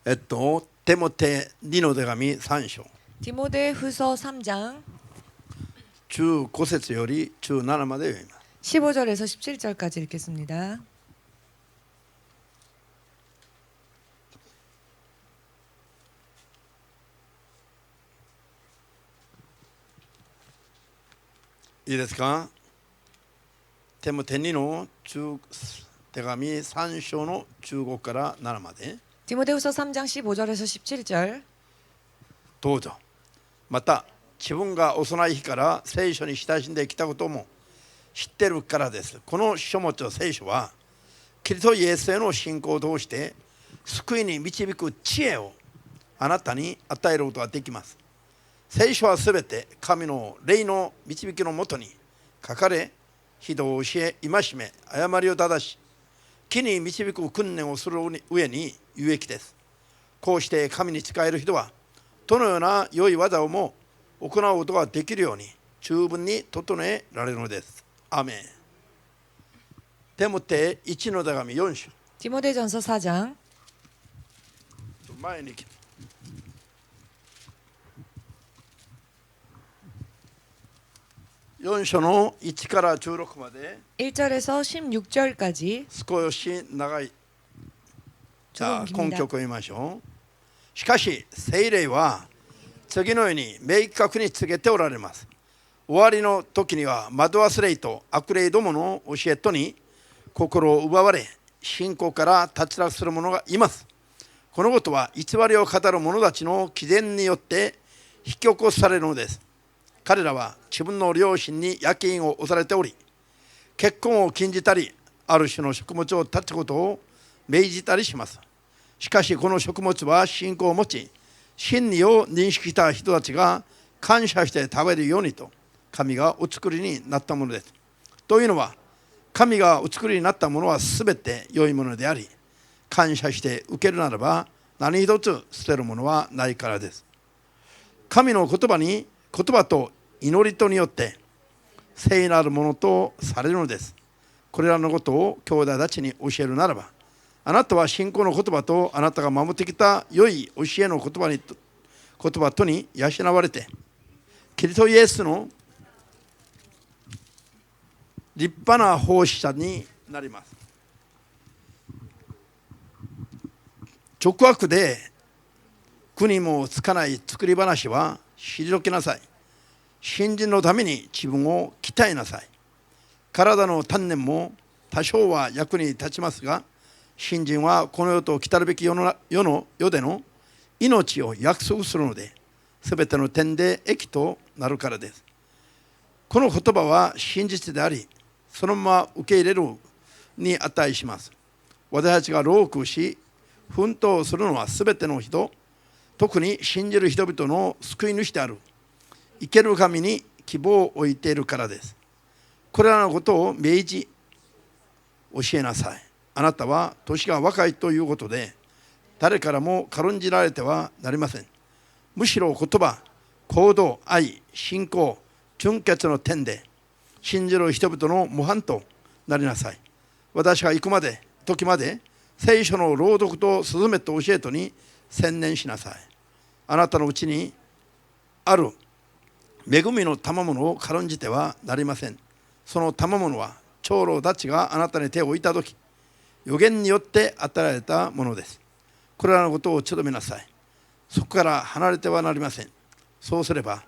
テモテ2の手紙3章 디모데후서 3장 15節より17まで読みます。 15절에서 17절까지 읽겠습니다. いいですか。テモテ2の手紙3章の15から7まで 디모데후서 3장 15절에서 17절 どうぞ。また自分が幼い日から聖書に親しんできたことも知ってるからです。この書物聖書はキリストイエスへの信仰を通して救いに導く知恵をあなたに与えることができます。聖書はすべて神の霊の導きのもとに書かれ、人を教え、戒め、誤りを正し、木に導く訓練をする上に有益です。こうして神に仕える人はどのような良い技をも行うことができるように十分に整えられるのです。アーメン。テモテ1の手紙4章 디모데전서 4장 前に来て4章の1から16まで 1절에서 16절까지 少し長い。じゃあ 조금 根拠を 깁니다. 読みましょう。しかし聖霊は次のように明確に告げておられます。終わりの時には惑わす霊と悪霊どもの教えとに心を奪われ、信仰から脱落する者がいます。このことは偽りを語る者たちの起伝によって引き起こされるのです。彼らは自分の良心に焼き印を押されており、結婚を禁じたり、ある種の食物を断つことを命じたりします。しかしこの食物は信仰を持ち、真理を認識した人たちが感謝して食べるようにと神がお作りになったものです。というのは、神がお作りになったものはすべて良いものであり、感謝して受けるならば何一つ捨てるものはないからです。神の言葉と祈りとによって聖なるものとされるのです。これらのことを兄弟たちに教えるならば、あなたは信仰の言葉とあなたが守ってきた良い教えの言葉とに養われて、キリストイエスの立派な奉仕者になります。直訳で国もつかない作り話は退けなさい。信心のために自分を鍛えなさい。体の鍛錬も多少は役に立ちますが、信心はこの世と来たるべき世での命を約束するので、すべての点で益となるからです。この言葉は真実であり、そのまま受け入れるに値します。私たちが労苦し奮闘するのはすべての人、特に信じる人々の救い主である生ける神に希望を置いているからです。これらのことを命じ教えなさい。あなたは年が若いということで誰からも軽んじられてはなりません。むしろ言葉、行動、愛、信仰、純潔の点で信じる人々の模範となりなさい。私が行く時まで聖書の朗読とスズメと教えとに専念しなさい。あなたのうちにある恵みの賜物を軽んじてはなりません。その賜物は長老たちがあなたに手を置いたとき、予言によって与えられたものです。これらのことをちょどめなさい。そこから離れてはなりません。そうすれば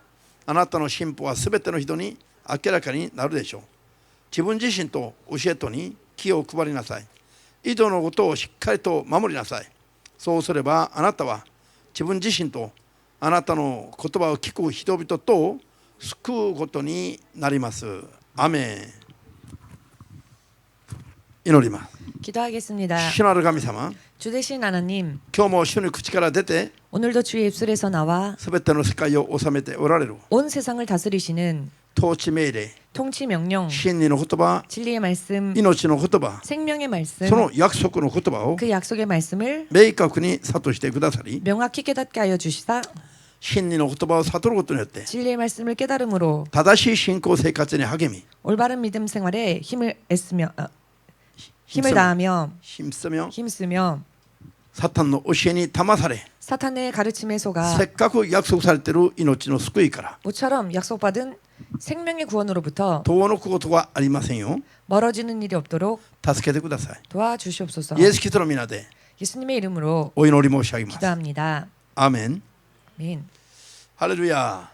あなたの進歩はすべての人に明らかになるでしょう。自分自身と教えとに気を配りなさい。以上のことをしっかりと守りなさい。そうすればあなたは自分自身とあなたの言葉を聞く人々とを救うことになります。アメン。祈ります。 기도하겠습니다. 主なる神様、 주 되신 하나님, 今日も主の口から出て 오늘도 주의 입술에서 나와 すべての世界を治めておられる 온 세상을 다스리시는 統治命令、 통치 명령, 真理の言葉、 진리의 말씀, 命の言葉、 생명의 말씀, その約束の言葉を 그 약속의 말씀을 明確に諭してくださり、 명확히 깨닫게 하여 주시사 真理の言葉を悟ることによって 진리의 말씀을 깨달음으로 正しい信仰生活に励み、 올바른 믿음 생활에 힘을 다하며 힘쓰며 サタンの教えに騙され 사탄의 가르침에 속아 せっかく約束されている命の救いから 모처럼 약속받은 생명의 구원으로부터 遠のくことはありませんよ 멀어지는 일이 없도록 助けてください 도와주시옵소서. イエス・キリストの皆で 예수님의 이름으로 お祈り申し上げます 기도합니다. アーメン 아멘. ハレルヤ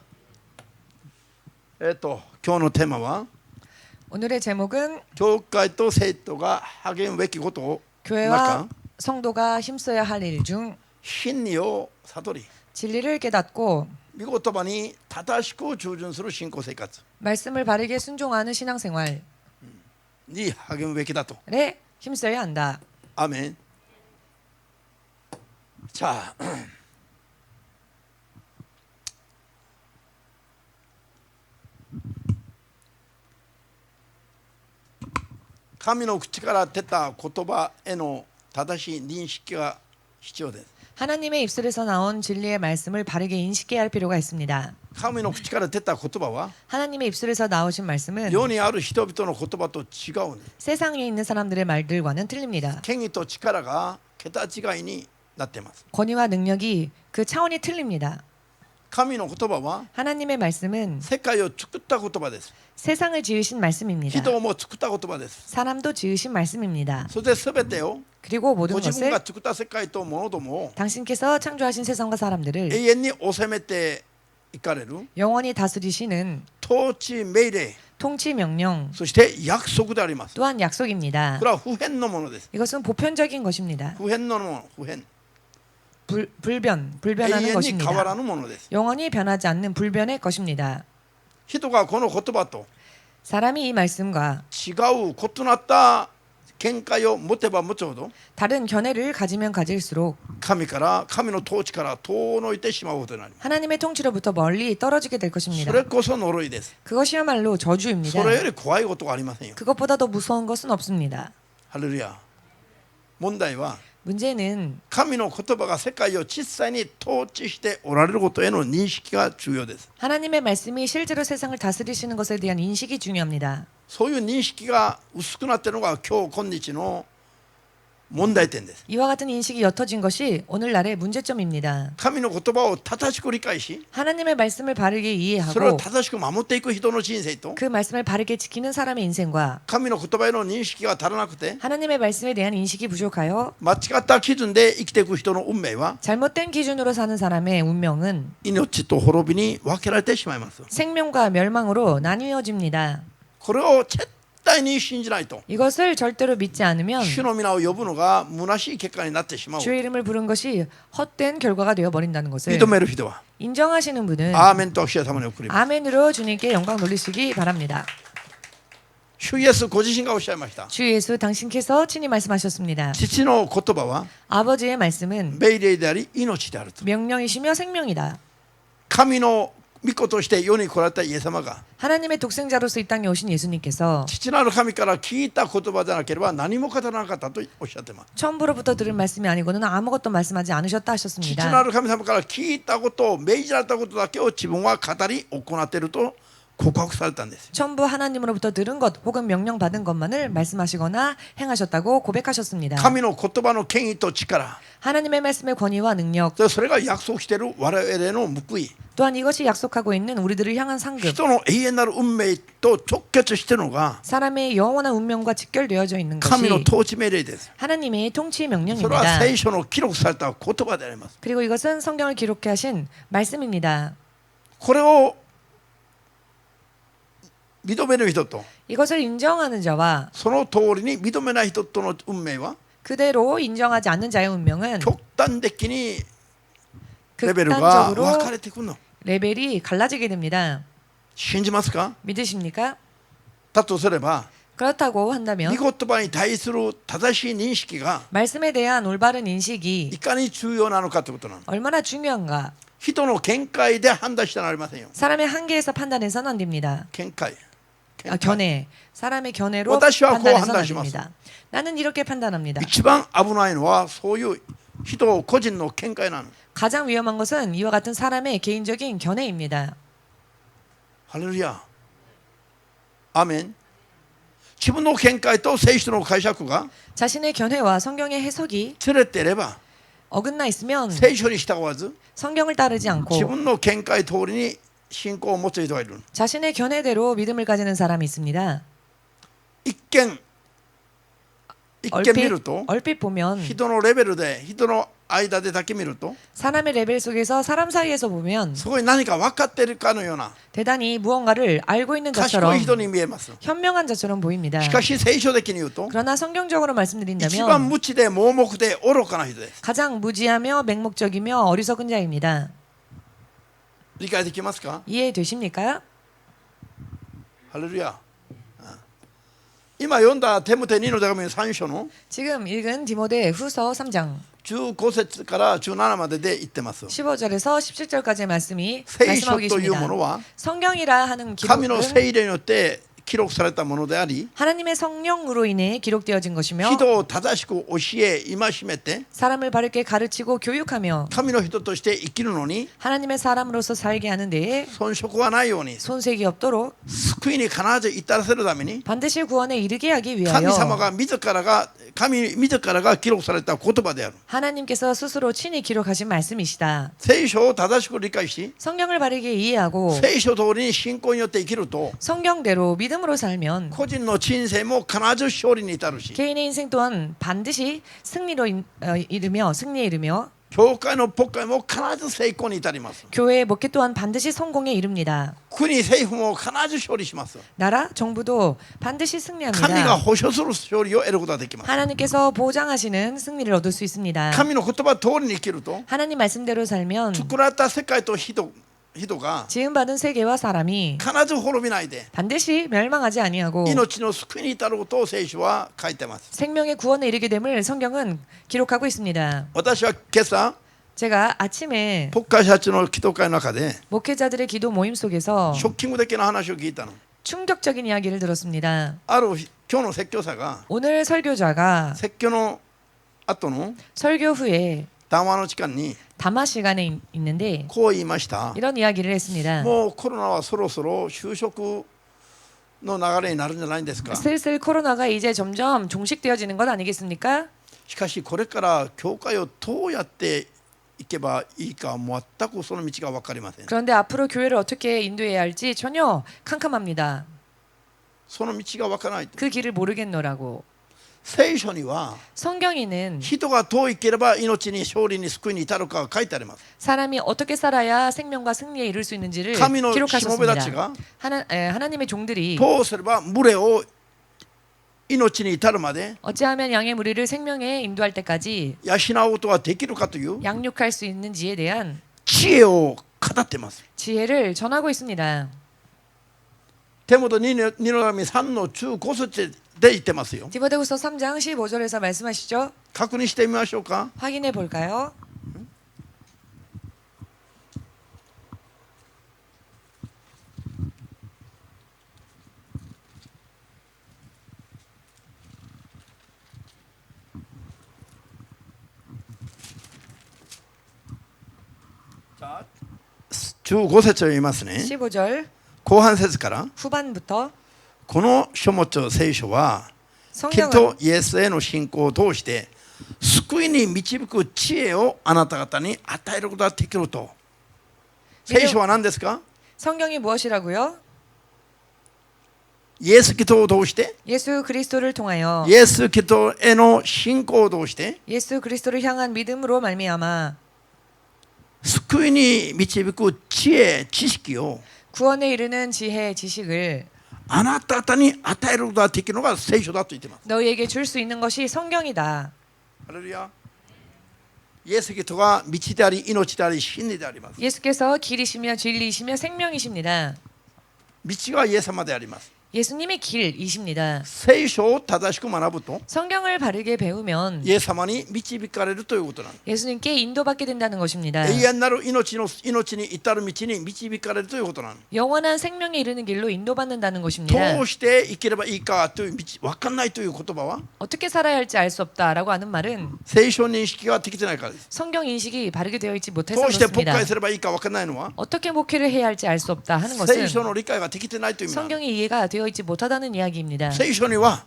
今日のテーマは 오늘의 제목은 教会と生徒が励むべきことを 교회와 성도가 힘써야 할 일 중 真理を悟り 진리를 깨닫고 御言葉に正しく従順する信仰生活 말씀을 바르게 순종하는 신앙생활에 に励むべきだと 힘써야 한다. アーメン자神の口から出た言葉への正しい認識が必要です。 하나님의 입술에서 나온 진리의 말씀을 바르게 인식해야 할 필요가 있습니다. 神の口から出た言葉は 하나님의 입술에서 나오신 말씀은 世にある人々の言葉と違うんです。 세상에 있는 사람들의 말들과는 틀립니다. 権威と力が桁違いになっています。 권위와 능력이 그 차원이 틀립니다. 神の言葉は 하나님의 말씀은 世界を作った言葉です。 세상을 지으신 말씀입니다. 人も作った言葉です。 사람도 지으신 말씀입니다. それで全てを 그리고 ご 모든 自分 것을 が作った世界と物どもを 당신께서 창조하신 세상과 사람들을 永遠に治めていかれる 영원히 다스리시는 統治命令 통치 명령 そして約束であります。 또한 약속입니다. これは不変のものです。 이것은 보편적인 것입니다. 不変のもの、不変。 불변하는 永遠に変わ 것입니다. らぬものです。 영원히 변하지 않는 불변의 것입니다. 人がこの言葉と 사람이 이 말씀과 違う異なった見解を持てば持つほど 다른 견해를 가지면 가질수록 神の統治から遠のいてしまうことになります。 하나님의 통치로부터 멀리 떨어지게 될 そ 것입니다. れこそ呪いです。 그것이야말로 저주입니다. それより怖いことはありませんよ。 그것보다 더 무서운 것은 없습니다. ハレルヤ。問題は 문제는 神の言葉が世界を実際に統治しておられることへの認識が重要です。 하나님의 말씀이 실제로 세상을 다스리시는 것에 대한 인식이 중요합니다. そういう認識が薄くなっているのが今日の問題点です。 이와 같은 인식이 옅어진 것이 오늘날의 문제점입니다. 神の言葉を正しく理解し 하나님의 말씀을 바르게 それを 이해하고 正しく守っていく人の人生と 그 말씀을 바르게 지키는 사람의 인생과 神の言葉への認識が足らなくて 하나님의 말씀에 대한 인식이 부족하여 間違った基準で生きていく人の運命は 잘못된 기준으로 사는 사람의 운명은 命と滅びに分けられてしまいます。 생명과 멸망으로 나뉘어집니다. これを絶対に信じないと 이것을 절대로 믿지 않으면 主の皆を呼ぶのが虚しい結果になってしまう。 주의 이름을 부른 것이 헛된 결과가 되어버린다는 것을 認める人は 인정하시는 분은 アーメンと主様に送ります。 아멘으로 주님께 영광 돌리시기 바랍니다. 主イエスご自身がおっしゃいました。 주 예수 당신께서 친히 말씀하셨습니다. 父の言葉は 아버지의 말씀은 命令であり命であると。 명령이시며 생명이다. 神の御子として世に来られたイエス様が 하나님의 독생자로서 이 땅에 오신 예수님께서 父なる神から聞いた言葉でなければ何も語らなかったとおっしゃってます。 천부로부터 들은 말씀이 아니고는 아무것도 말씀하지 않으셨다 父 하셨습니다. なる神様から聞いたことを命じられたことだけを自分は語り行っていると告白されたんです。 천부 하나님으로부터 들은 것 혹은 명령받은 것만을 말씀하시거나 행하셨다고 고백하셨습니다. 神の言葉の権威と力 하나님의 말씀의 권위와 능력 それが約束している我々への報い 또한 이것이 약속하고 있는 우리들을 향한 상급 人の永遠なる運命と直結しているのが 사람의 영원한 운명과 직결되어져 있는 神の 것이 統治命令です。 하나님의 통치 それは 명령입니다. 聖書の記録された言葉であります。 그리고 이것은 성경을 기록해 하신 말씀입니다. これを認める人と 이것을 인정하는 자와 その通りに認めない人との運命は 그대로 인정하지 않는 자의 운명은 極端的にレベルが分かれてくるの。 레벨이 갈라지게 됩니다. 信じますか？ 믿으십니까? だとすれば 그렇다고 한다면 御言葉に対する正しい認識が 말씀에 대한 올바른 い 인식이 かに重要なのかということなの。 얼마나 중요한가. 人の見解で判断してはなりませんよ。 사람의 한계에서 판단해서는 안 됩니다. 見解。 견해. 사람의 견해로 私はこう 판단해서는 안 判断します。 됩니다. 나는 이렇게 판단합니다. 一番危ないのはそういう人個人の見解なの。 가장 위험한 것은 이와 같은 사람의 개인적인 견해입니다. ハレルヤ。アーメン。自分の見解と聖書の解釈が 자신의 견해와 성경의 해석이 ずれていれば 어긋나 있으면 聖書に従わず 성경을 따르지 自 않고 分の見解通りに信仰を持つ人がいる。 자신의 견해대로 믿음을 가지는 사람이 있습니다. 一見見ると 얼핏 보면 人のレベルで人の間でだけ見ると 사람의 레벨 속에서 사람 사이에서 보면 そこに何か分かっているかのような 대단히 무언가를 알고 있는 賢 자처럼 い人に見えます。 현명한 자처럼 보입니다. しかし聖書的に言うと 그러나 성경적으로 一番 말씀드린다면 無知で盲目で愚かな人です。 가장 무지하며 맹목적이며 어리석은 자입니다. 理解できますか？ 이해되십니까? ハレルヤ。今読んだテモテ2の手紙の3章の 지금 읽은 디모데 후서 3장 15節から17までで言ってます。 15절에서 17절까지의 말씀이 聖書 말씀하고 というも 계십니다. のは 성경이라 하는 神の 기록은 聖霊によって記録されたものであり、 하나님의 성령으로 인해 기록되어진 것이며 人を正しく教え戒めて 사람을 바르게 가르치고 교육하며 神の人として生きるのに 하나님의 사람으로서 살게 하는 데에 遜色はないように 손색이 없도록 救いに必ず至らせるために 반드시 구원에 이르게 하기 神 위하여 様が神自らが記録された言葉である。 하나님께서 스스로 친히 기록하신 말씀이시다. 聖書を正しく理解し 성경을 바르게 이해하고 聖書通りに信仰によって生きると 성경대로 믿음으로 살면 個人の人生も必ず勝利に至るし 개인의 인생 또한 반드시 승리에 이르며 教会の牧会も必ず成功に至ります。 교회의 목회 또한 반드시 성공에 이릅니다. 国政府も必ず勝利します。 나라 정부도 반드시 神が 승리합니다. 保証する勝利を得ることができます。 하나님께서 보장하시는 승리를 얻을 수 있습니다. 神の言葉通りに生きると 하나님 말씀대로 살면 作られた世界と人が 지음받은 세계와 사람이 必ず滅びないで 반드시 멸망하지 아니하고 命の救いに至ることを聖書は書いてます。 생명의 구원에 이르게 됨을 성경은 기록하고 있습니다. 私は今朝 제가 아침에 牧会者たちの祈祷会の中で 목회자들의 기도 모임 속에서 ショッキング的な話を聞いたの。 충격적인 이야기를 들었습니다. ある今日の説教者が 오늘 설교자가 説教の後の 설교 후에 談話の時間に 담화 시간에 있는데 こう言いました。 이런 이야기를 했습니다. もうコロナはそろそろ就職の流れになるんじゃないんですか。 슬슬 코로나가 이제 점점 종식되어지는 것 아니겠습니까? しかしこれから教会をどうやっていけばいいか全くその道が分かりません。 그런데 앞으로 교회를 어떻게 인도해야 할지 전혀 캄캄합니다. その道が分からない。 그 길을 모르겠노라고. 聖書には 성경에는 人がどう生きれば命に勝利に救いに至るかが書いてあります。 사람이 어떻게 살아야 생명과 승리에 이를 수 있는지를 神のしもべたち 기록하셨습니다. が 하나님의 종들이 どうすれば群れを命に至るまで 어찌하면 양의 무리를 생명에 인도할 때까지 養うことができるかという 양육할 수 있는지에 대한 知恵を語っています。 지혜를 전하고 있습니다. テモテ2の手紙3の15節で言ってますよ。 디모데후서 3장 15절에서 말씀하시죠. 確認してみましょうか。 확인해 볼까요? 자, 15節を読みますね。 15절 後半節から 후반부터 この書物聖書はキリス 성경은 トイエスへの信仰を通して救いに導く知恵をあなた方に与えることができると。聖書は何ですか？ 성경이 무엇이라고요? イエス・キリストを通して 예수 그리스도를 통하여 イエス・キリストへの信仰を通して 예수 그리스도를 향한 믿음으로 말미암아 救いに導く知恵、知識を 구원에 이르는 지혜 지식을 あなた方に与えることができるのが聖書だと言っています。 너희에게 줄 수 있는 것이 성경이다. ハレルヤ。イエス・キリストが道であり命であり真理であります。 예수께서 길이시며 진리이시며 생명이십니다. 道がイエス様であります。 예수님의 길이십니다. 聖書を正しく学ぶと 성경을 바르게 배우면 イエス様に導かれるということなんです。 예수님께 인도받게 된다는 것입니다. 永遠なる命に至る道に導かれるということなんです。 영원한 생명에 이르는 길로 인도받는다는 것입니다. どうして生きればいいかという道分かんないという言葉は 어떻게 살아야 할지 알 수 없다라고 하는 말은 聖書認識ができてないからです。 성경 인식이 바르게 되어 있지 못해서 どうして牧 그렇습니다. 会すればいいか分からないのは 어떻게 목회를 해야 할지 알 수 없다 하는 聖 것은 書の理解ができてないという意味なんです。 성경이 이해가 되어 있지 못하다는 이야기입니다. 聖書には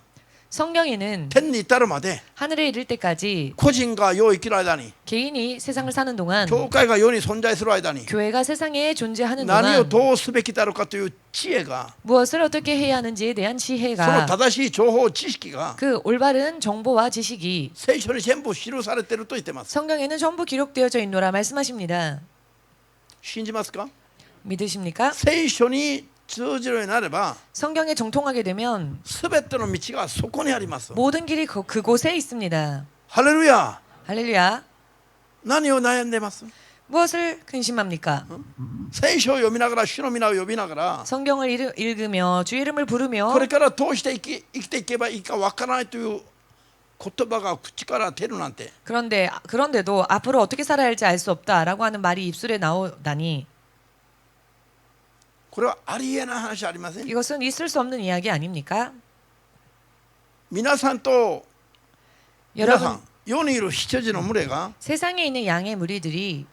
성경에는 天に至るまで 하늘에 이를 때까지 個人が世を生きる間に 개인이 세상을 사는 동안 教会が世に存在する間に 교회가 세상에 존재하는 何を 동안 どうすべきだろうかという知恵が 무엇을 어떻게 해야 하는지에 대한 その 지혜가 正しい情報知識が 그 올바른 정보와 지식이 聖書に全部記されていると言ってます。 성경에는 전부 기록되어져 있노라 말씀하십니다. 信じますか？ 믿으십니까? 聖書に通じるようになれば 성경에 정통하게 되면 すべての道がそこにあります。 모든 길이 그곳에 있습니다. ハレルヤ。 할렐루야. 何を悩んでます？ 무엇을 근심합니까? 聖書を読みながら主の皆を呼びながら 성경을 읽으며 주 이름을 こ 부르며 れからどうして生きていけばいいかわからないという言葉が口から出るなんて 그런데도 앞으로 어떻게 살아야 할지 알 수 없다라고 하는 말이 입술에 나오다니 これはありえない話ありません？ 이것은 있을 수 없는 이야기 아닙니까? 皆さんと皆さ 여러분 ん世にいる羊の群れが 세상에 있는 양의 무리들이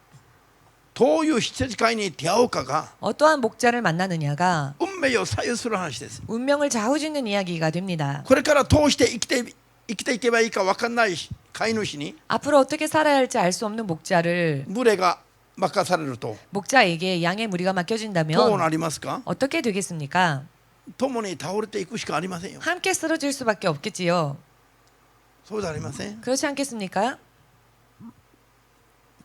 どういう羊飼いに出会うかが 어떠한 목자를 만나느냐가 運命を左右する話です。 운명을 좌우짓는 이야기가 됩니다. これからどうして生きていけばいいか分かんない飼い主に 앞으로 어떻게 살아야 할지 알 수 없는 목자를 群れが任されると 목자에게 양의 무리가 どう 맡겨진다면 なりますか？ 어떻게 되겠습니까? 共に倒れていくしかありませんよ。 함께 쓰러질 수밖에 없겠지요. そうじゃありません？ 그렇지 않겠습니까?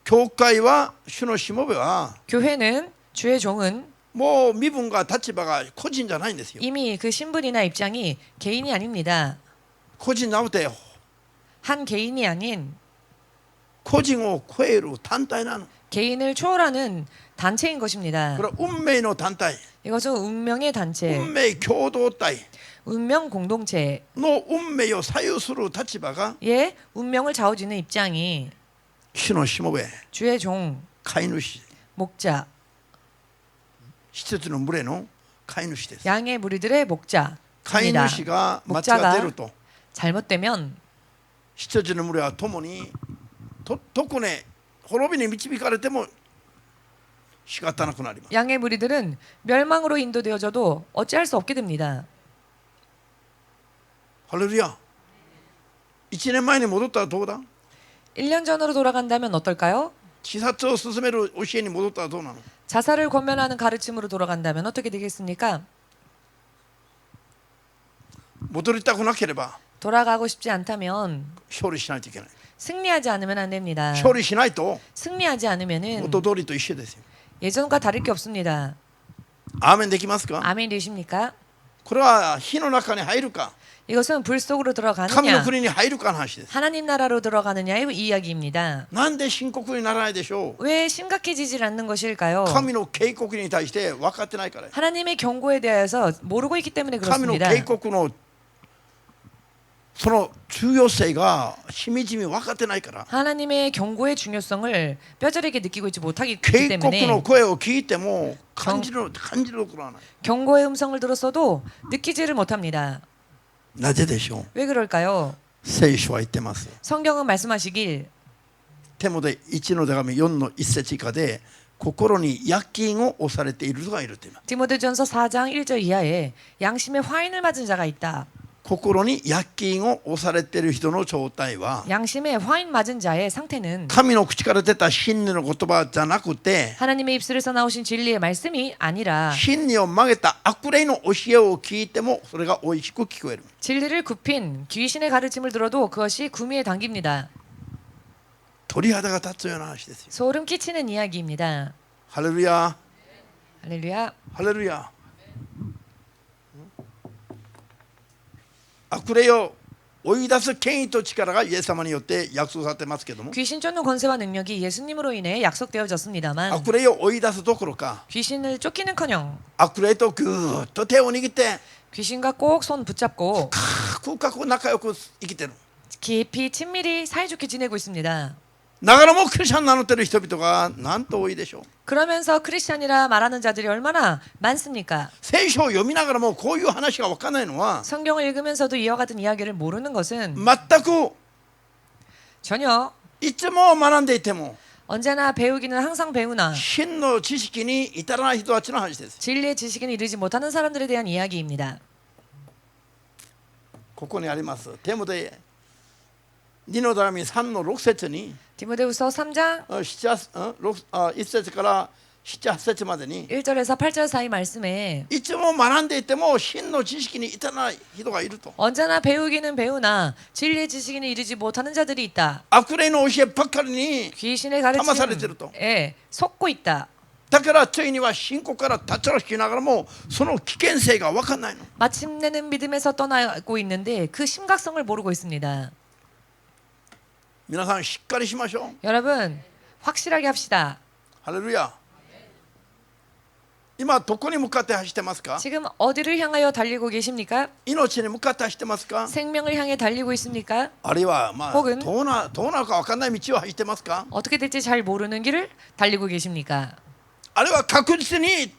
教会は主のしもべは 교회는 주의 종은 もう身分が立場が個人じゃないんですよ。 이미 그 신분이나 입장이 개인이 아닙니다. 個人なくて 한 개인이 아닌 個人を超える団体なの。 개인을 초월하는 단체인 것입니다. これは運命の団体、 이것은 운명의 단체, 運命共同体 운명 공동체, の運命を左右する立場が 예, 운명을 좌우지는 입장이 主のしもべ、 주의 종, 飼い主、 목자, 羊の群れの飼い主です。 양의 무리들의 飼い 목자입니다. 主が間違っていると 잘못되면 羊の群れは共にどこね滅びに導かれても仕方なくなります。 양의 무리들은 멸망으로 인도되어져도 어찌할 수 없게 됩니다. ハレルヤ。1年前に戻ったらどうだ？ 1년 전으로 돌아간다면 어떨까요? 自殺を進める教えに戻ったらどうなの？ 자살을 권면하는 가르침으로 돌아간다면 어떻게 되겠습니까? 戻りたくなければ 돌아가고 싶지 않다면 勝利しないといけない。 승리하지 않으면 안 됩니다. 勝利しないと 승리하지 않으면은 元通りと一緒ですよ。 예전과 다를 게 없습니다. アーメンできますか？ 아멘 되십니까? これは火の中に入るか 이것은 불 속으로 神の 들어가느냐 国に入るかの話です。 하나님 나라로 들어가느냐의 이야기입니다. なんで深刻にならないでしょう？ 왜 심각해지질 않는 것일까요? 神の警告に対して分かってないから。 하나님의 경고에 대해서 모르고 있기 때문에 神の 그렇습니다. 警告のその重要性がしみじみ分かってないから。 하나님의 경고의 중요성을 뼈저리게 느끼고 있지 못하기 警告 때문에 の声を聞いても感じるところはない。 경고의 음성을 들었어도 느끼지를 못합니다. なぜでしょう？ 왜 그럴까요? 聖書は言ってます。 성경은 말씀하시길 テモテ1の手紙4の1節以下で心に薬品を押されている人がいると言います。 디모데전서 4장 1절 이하에 양심에 화인을 맞은 자가 있다. 心に薬品を押されている人の状態は 양심에 화인 맞은 자의 상태는 神の口から出た真理の言葉じゃなくて 하나님의 입술에서 나오신 진리의 말씀이 아니라 真理を曲げた悪霊の教えを聞いてもそれが美味しく聞こえる。 진리를 굽힌 귀신의 가르침을 들어도 그것이 구미에 당깁니다. 鳥肌が立つような話ですよ。 소름 끼치는 이야기입니다. ハレルヤ、 할렐루야. ハレルヤ。悪霊を追い出す権威と力がイエス様によって約束されてますけども、 귀신 쫓는 권세와 능력이 예수님으로 인해 약속되어졌습니다만 悪霊を追い出すどころか 귀신을 쫓기는커녕 悪霊とぐーっと手を握って 귀신과 꼭 손 붙잡고 深く仲良く生きてる。 깊이 친밀히 사이좋게 지내고 있습니다. ながらもクリスチャン名乗ってる人々がなんと多いでしょう。 그러면서 크리스찬이라 말하는 자들이 얼마나 많습니까? 聖書を読みながらもこういう話が分からないのは 성경을 읽으면서도 이와 같은 이야기를 모르는 것은 全く 전혀 いつも学んでいても 언제나 배우기는 항상 배우나 真の知識に至らない人たちの話です。 진리의 지식은 이르지 못하는 사람들에 대한 이야기입니다. ここにあります。テモテ2の手紙3の6節に 디모데후서 3장 1節から7、8節までに 1절에서 8절 사이 말씀에 いつも学んでいても真の知識に至らない人がいると。 언제나 배우기는 배우나 진리의 지식에는 이르지 못하는 자들이 있다. 悪霊の教えばっかりに 귀신의 騙されてると。 가르침에 속고 있다. だからついには信仰から立ち歩きながらもその危険性が分かんないの。 마침내는 믿음에서 떠나고 있는데 그 심각성을 모르고 있습니다. 皆さんしっかりしましょう。 여러분 확실하게 합시다. ハレルヤ。今どこに向かって走ってますか？ 지금 어디를 향하여 달리고 계십니까? 命に向かって走ってますか？ 생명을 향해 달리고 있습니까? あるいはまあ 혹은 どうなるか分かんない道を走ってますか？ 어떻게 될지 잘 모르는 길을 달리고 계십니까? あるいは確実に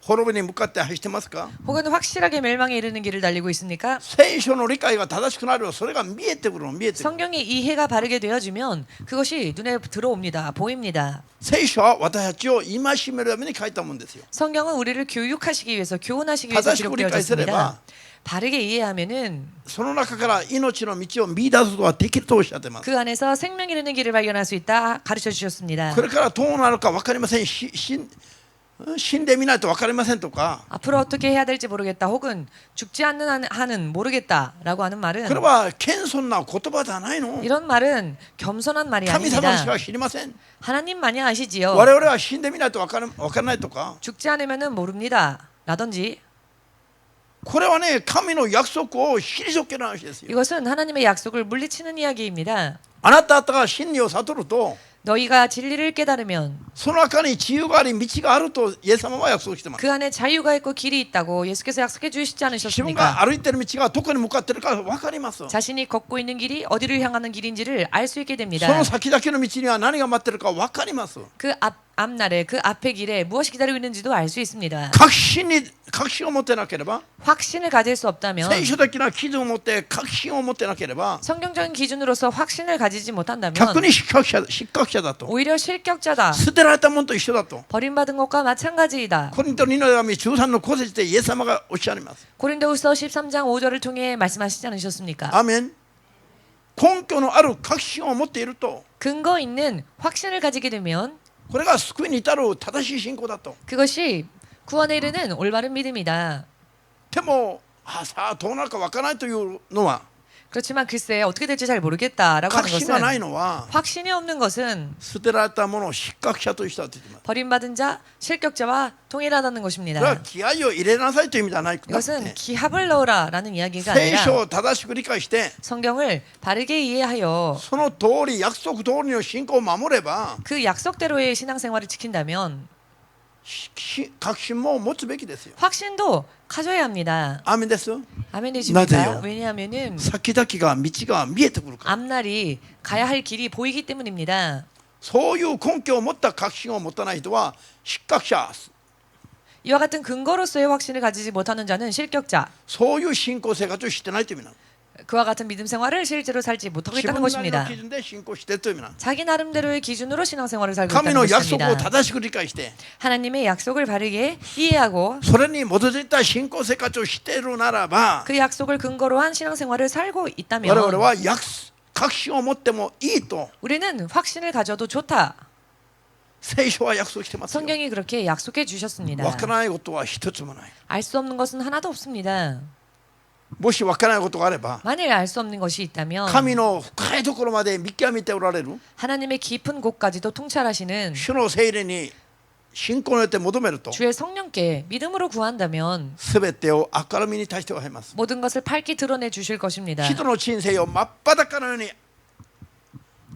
滅びに向かって走ってますか？ 혹은 확실하게 멸망에 이르는 길을 달리고 있습니까? 聖書の理解が正しくなるよ。それが見えてくるの。見えてくる。 성경의 이해가 바르게 되어지면 그것이 눈에 들어옵니다. 보입니다. 聖書は私たちを戒めるために書いたものですよ。 성경은 우리를 교육하시기 위해서 교훈하시기 위해서 다시 기록되어졌습니다. 구리까지 바르게 이해하면은 その中から命の道を見出すことができるとおっしゃってます。 그 안에서 생명 이르는 길을 발견할 수 있다 가르쳐 주셨습니다. これからどうなるか分かりません。死んでみないと分かりませんとか、 앞으로 어떻게 해야 될지 모르겠다. 혹은 죽지 않는 한은 모르겠다라고 하는 말은 これは謙遜な言葉じゃないの。 이런 말은 겸손한 말이 神様し 아닙니다. か知りません。 하나님만이 아시지요. 我々は死んでみないと分からないとか、 죽지 않으면은 모릅니다. 라든지 これはね、神の約束を退ける話ですよ。 이것은 하나님의 약속을 물리치는 이야기입니다. あなたが真理を悟ると、 너희가 진리를 깨달으면 その中に自由があり道があるとイエス様は約束してます。 그 안에 자유가 있고 길이 있다고 예수께서 약속해 주시지 自分が 않으셨습니까? 歩いてる道がどこに向かってるか分かります。 자신이 걷고 있는 길이 어디를 향하는 길인지를 알 수 있게 そ 됩니다. の先々の道には何が待ってるか分かります。 그 앞날에 그 앞의 길에 무엇이 기다리고 있는지도 알 수 있습니다. 確信を持ってなければ、 확신을 가질 수 없다면 聖書的な基準を持って確信を持ってなければ、 성경적인 기준으로서 확신을 가지지 못한다면 逆に失格者だと、 오히려 실격자다. 捨てられたものと一緒だと。 버림받은 것과 마찬가지이다. コリント2の手紙13の5節でイエス様がおっしゃいます。 고린도후서 13장 5절을 통해 말씀하시지 않으셨습니까? アーメン。根拠のある確信を持っていると、 근거 있는 확신을 가지게 되면 これが救いに至る正しい信仰だと。 그것이 구원에 이르는 올바른 믿음이다. でもさあどうなるか分からないというのは、 그렇지만 글쎄 어떻게 될지 잘 모르겠다라고 하는 確信がない 것은 のは 확신이 없는 것은 捨てられたものを失格者としたと言っています。 버림받은 자, 실격자와 동일하다는 これは 것입니다. 気合を入れなさいという意味ではないくて、 이것은 기합을 넣으라라는 이야기가 聖書 아니라 を正しく理解して 성경을 바르게 이해하여 その通り約束通りの信仰を守れば 그 약속대로의 신앙생활을 지킨다면 確信も持つべきですよ。 확신도 가져야 합니다. アーメンです。 아멘 나도요. 되십니까? 왜냐하면은 先々が道が見えてくるから。 앞날이 가야 할 길이 보이기 때문입니다. そういう根拠を持った確信を持たない人は失格者。 이와 같은 근거로서의 확신을 가지지 못하는 자는 실격자. そういう信仰生活をしてないという意味なの。 그와 같은 믿음 생활을 실제로 살지 못하고 自 있다는 分なりの 것입니다. 基準で信仰しているという意味なの。 자기 나름대로의 기준으로 신앙생활을 살고 神 있다는 の約束を 것입니다. 正しく理解して、 하나님의 약속을 바르게 이해하고 それに基づいた信仰生活をしているならば、 그 약속을 근거로 한 신앙생활을 살고 我々 있다면 は確信を持ってもいいと 우리는 확신을 가져도 좋다. 聖書は約束してますよ。 성경이 그렇게 약속해 주셨습니다. わからないことは一つもない。 알 수 없는 것은 하나도 없습니다. もしわからないことがあれば、 만일 알 수 없는 것이 있다면 神の深いところまで見極めておられる 하나님의 깊은 곳까지도 통찰하시는 主の聖霊に信仰によって求めると、 주의 성령께 믿음으로 구한다면 すべてを明るみに対してはります。 모든 것을 밝게 드러내 주실 것입니다. 人の人生を真っ裸のように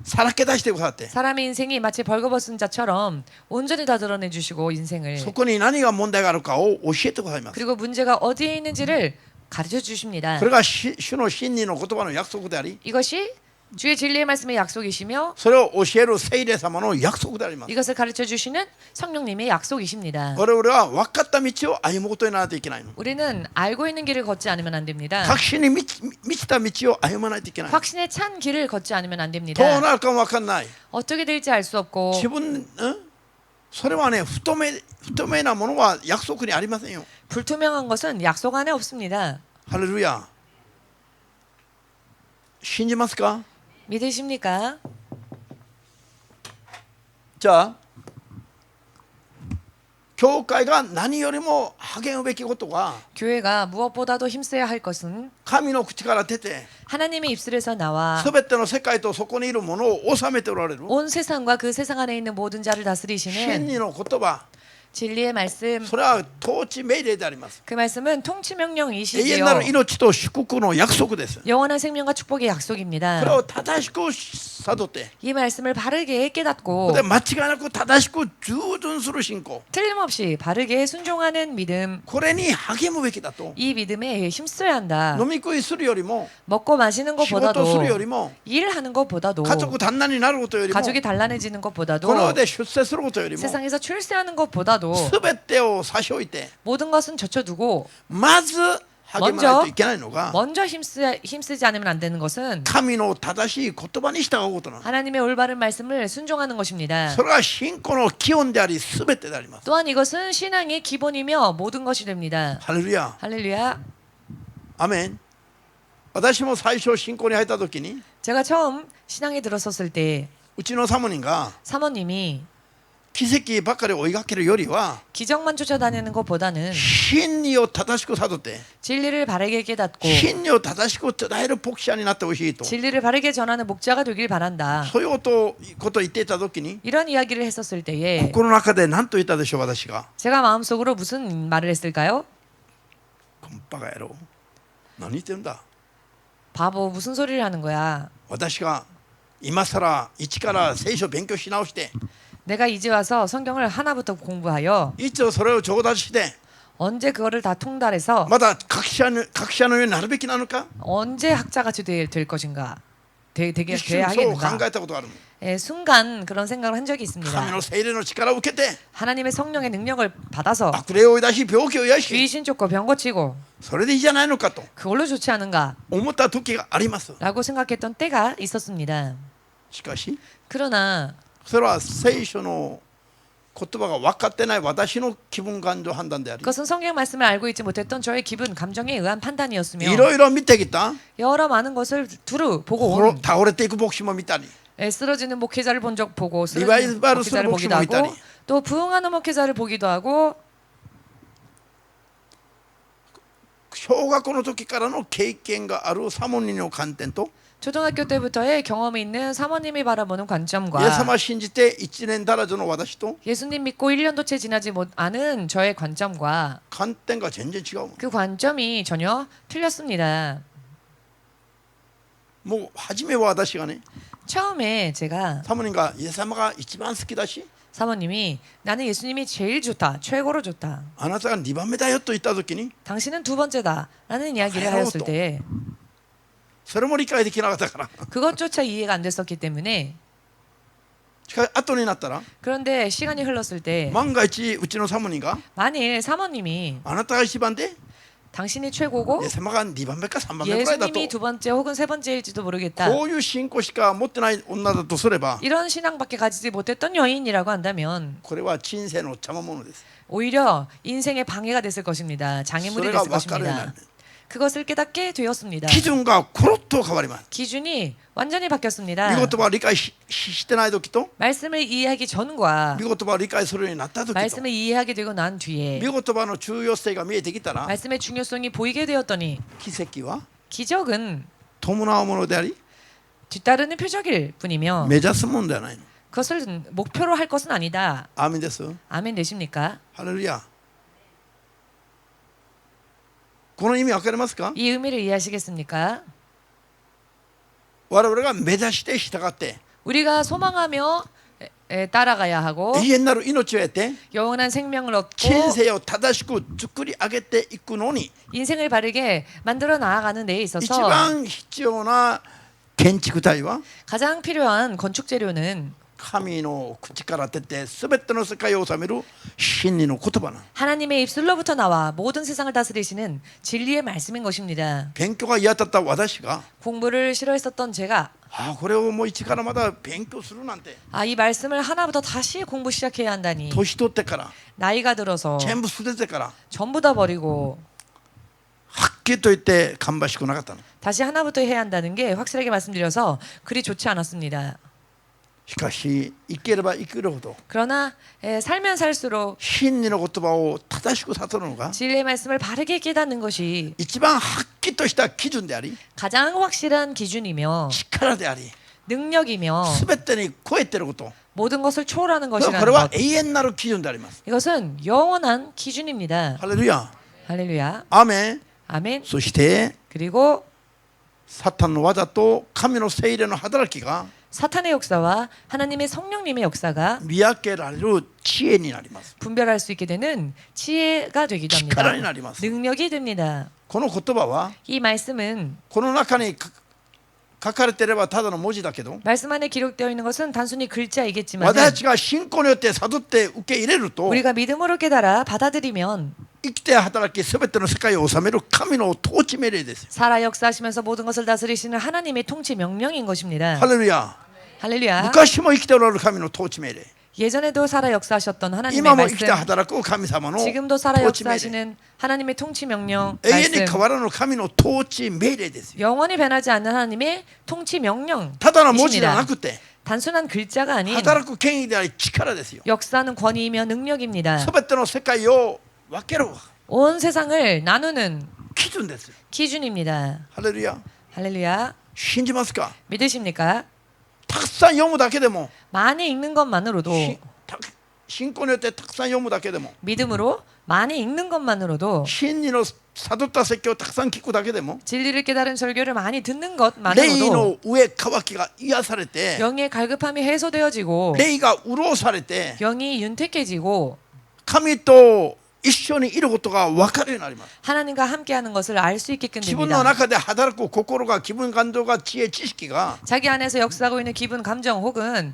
さらけ出してくださって、 사람의 인생이 마치 벌거벗은 자처럼 온전히 다 드러내 주시고 인생을 そこに何が問題があるかを教えてくださいます。 그리고 문제가 어디에 있는지를 가르쳐 주십니다. それが主の真理の言葉の約束であり、 이것이 주의 진리의 말씀의 약속이시며 それを教える聖霊様の約束であります。 이것을 가르쳐 주시는 성령님의 약속이십니다. 我々は分かった道を歩むことにならないといけないの。 우리는 알고 있는 길을 걷지 않으면 안 됩니다. 確信に満ちた道を歩まないといけない。 확신에 찬 길을 걷지 않으면 안 どう 됩니다. なるかも分かんない。 어떻게 될지 알 수 없고 自分、それはね、不透明なものは約束にありませんよ。 불투명한 것은 약속 안에 없습니다. ハレルヤ。信じますか？ 믿으십니까? 자, 교회가 何よりも励むべきことが 교회가 무엇보다도 힘써야 할 것은 神の口から出て 하나님의 입술에서 나와 すべての世界とそこにいるものを治めておられる 온 세상과 그 세상 안에 있는 모든 자를 真 다스리시는 理の言葉 진리의 말씀, それは統治命令であります 그 말씀은 통치 永遠 명령이시지요. なる命と祝福の約束です 영원한 생명과 축복의 これ 약속입니다. を正しく悟って 이 말씀을 바르게 こ 깨닫고 れで間違いなく正しく従順する信仰 틀림없이 바르게 순종하는 믿음, これに励むべきだと 이 믿음에 힘써야 한다. 飲み食いするよりも 먹고 마시는 仕事 것보다도 するよりも 일하는 것보다도 家族団らんになることよりも 가족이 단란해지는 この 것보다도 世で出世することよりも 세상에서 출세하는 것보다도 全てを差し置いて 모든 것은 젖혀두고 まず励まないといけないのが 먼저 힘쓰지 않으면 안 되는 것은 神の正しい言葉に従うことなの 하나님의 올바른 말씀을 순종하는 것입니다. それが信仰の基本であり全てであります 또한 이것은 신앙의 기본이며 모든 것이 됩니다. ハレルヤ 할렐루야. アメン私も最初信仰に入った時に 제가 처음 신앙에 들었었을 때 うちのサモニが 사모님이 奇跡ばっかり追いかけるよりは 기적만 쫓아다니는 것보다는 真理を正しく悟って 진리를 바르게 깨닫고 真理を正しく伝える牧者になってほしいと 진리를 바르게 전하는 목자가 되길 바란다. そういうことを言っていた時に 이런 이야기를 했었을 때에 心の中で何と言ったでしょう私が 제가 마음속으로 무슨 말을 했을까요? こんバカ野郎何言ってるんだ 바보 무슨 소리를 하는 거야. 私が今更一から聖書を勉強し直して 내가 이제 와서 성경을 하나부터 공부하여 いつそれを上達して 언제 그거를 다 통달해서 まだ学者のようになるべきなのか 언제 학자같이 될 것인가 되게 一瞬 돼야 そう考 하겠는가. えたことがある 예, 순간 그런 생각을 한 적이 神 있습니다. の聖霊の力を受けて 하나님의 성령의 능력을 받아서 悪霊を追い出し病気を癒し 귀신 쫓고 병 고치고 それでいいじゃないのかと 그걸로 좋지 않은가 思った時があります 라고 생각했던 때가 있었습니다. しかし 그러나 それは聖書の言葉が分かってない私の気分感情判断であり 그것은 성경 말씀을 알고 있지 못했던 저의 기분, 감정에 의한 판단이었으며 いろいろ見てきた 여러 많은 것을 두루 보고 倒 온 れていく牧師も見たり 쓰러지는 목회자를 본 적 보고 리바이벌을 쓰러지는 쓰는 목회자를 보기도 목숨을 하고 있다니. 또 부흥하는 목회자를 보기도 하고 小学校の時からの経験があるサモニの観点と 초등학교 때부터의 경험이 있는 사모님이 바라보는 イエス 관점과 様信じて1年足らずの私と 예수님 믿고 1년도 채 지나지 않은 저의 관점과 観点が全然違う 그 관점이 전혀 틀렸습니다. もう初めは私がね 처음에 제가 サモニがイエス様が一番好きだし 사모님이 나는 예수님이 제일 좋다, 최고로 좋다. あなたが2番目だよと言った時に 당신은 두 번째다라는 이야기를 아유, 하였을 또. 때 それも理解できなかったから 그것조차 이해가 안 됐었기 때문에 しかし後になったら 그런데 시간이 흘렀을 때 万が一うちのサモニが 만일 사모님이 あなたが一番で 당신이 최고고 イエス様が2番目か3番目くらいだと 예수님이 두 번째 혹은 세 번째일지도 모르겠다. こういう信仰しか持ってない女だとすれば 이런 신앙밖에 가지지 못했던 여인이라고 한다면 これは人生の邪魔者です 오히려 인생의 방해가 됐을 것입니다. そ 장애물이 れが 됐을 分かるようになる 것입니다. 그것을 깨닫게 되었습니다. 基準がコロッと変わります 기준이 완전히 바뀌었습니다. 見言葉を理解してない時と 말씀을 이해하기 전과 見言葉を理解するようになった時と 말씀을 이해하게 되고 난 뒤에 見言葉の重要性が見えてきたら 말씀의 중요성이 보이게 되었더니 奇跡は 기적은 伴うものであり 뒤따르는 표적일 뿐이며 目指すものではないの 그것을 목표로 할 것은 아니다. アーメンです 아멘 되십니까? ハレルヤこの意味分かりますか 이 의미를 이해하시겠습니까? 我々が目指して従って 우리가 소망하며 따라가야 하고 永遠なる命を得て 영원한 생명을 얻고 人生を正しく作り上げていくのに 인생을 바르게 만들어 나아가는 데에 一 있어서 番必要な建築体は 가장 필요한 건축 재료는 神の口から出て全ての世界を治める真理の言葉な 하나님의 입술로부터 나와 모든 세상을 다스리시는 진리의 말씀인 것입니다. 勉強が嫌だった私が 공부를 싫어했었던 제가 これをもう一からまだ勉強するなんて 이 말씀을 하나부터 다시 공부 시작해야 한다니 年取ってから 나이가 들어서 全部捨ててから 전부 다 버리고 はっきりと言って芳しくなかったの。 다시 하나부터 해야 한다는 게 확실하게 말씀드려서 그리 좋지 않았습니다. しかし生きれば生きるほど 그러나 살면 살수록 真理の言葉を正しく悟るのが 진리의 말씀을 바르게 깨닫는 것이 一番はっきりとした基準であり 가장 확실한 기준이며 力であり 능력이며 全てに超えていること、 모든 것을 초월하는 こ 것이라는 れは 것. 永遠なる基準であります。 이것은 영원한 기준입니다. ハレルヤ、 할렐루야. アーメン。 아멘. そして 그리고 サタンの技と神の聖霊の働きが 사탄의 역사와 하나님의 성령님의 역사가 見分けられる知恵になります。 분별할 수 있게 되는 지혜가 되기도 합니다. 力になります。 능력이 됩니다. この言葉は 이 말씀은 この中に書かれていればただの文字だけど、 말씀 안에 기록되어 있는 것은 단순히 글자이겠지만 私たちが信仰によって悟って受け入れると 우리가 믿음으로 깨달아 받아들이면 生きて働き全ての世界を治める神の統治命令ですよ。 살아 역사하시면서 모든 것을 다스리시는 하나님의 통치 명령인 것입니다. ハレルヤ。 할렐루야. 昔も生きておられる神の統治命令、 예전에도 살아 역사하셨던 하나님의 今も生きて 말씀, 働く神様の 지금도 살아 統治命令、 역사하시는 하나님의 통치 명령 永遠に 말씀, 変わらぬ神の統治命令ですよ。 영원히 변하지 않는 하나님의 통치 ただの文字では 명령이십니다. なくて 단순한 글자가 아닌 働く権威であり力ですよ。 역사는 권위이며 능력입니다. 全ての世界を分ける 온 세상을 나누는 基準ですよ。 기준입니다. ハレルヤ。 할렐루야. 信じますか？ 믿으십니까? たくさん読むだけでも、 많이 읽는 것만으로도 信仰によってたくさん読むだけでも、 믿음으로 많이 읽는 것만으로도 真理の悟った説教をたくさん聞くだけでも、 진리를 깨달은 설교를 많이 듣는 霊 것만으로도 の上渇きが癒されて、 영의 갈급함이 해소되어지고 霊が潤されて、 영이 윤택해지고 神と一緒にいることが分かるようになります。 하나님과 함께하는 것을 알 수 있게끔 自分の 됩니다. 中で働く心が、気分感情が、知恵知識が、 자기 안에서 역사하고 있는 기분, 감정 혹은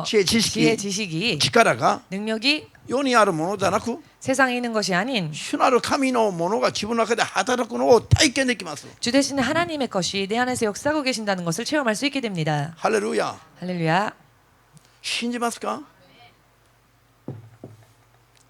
지혜, 지혜, 지식이, 지식이, 力が 능력이 世にあるものじゃなく、 세상에 있는 것이 아닌 主なる神のものが自分の中で働くのを体験できます。 주 되시는 하나님의 것이 내 안에서 역사하고 계신다는 것을 체험할 수 있게 됩니다. ハレルヤ。 할렐루야. 信じますか？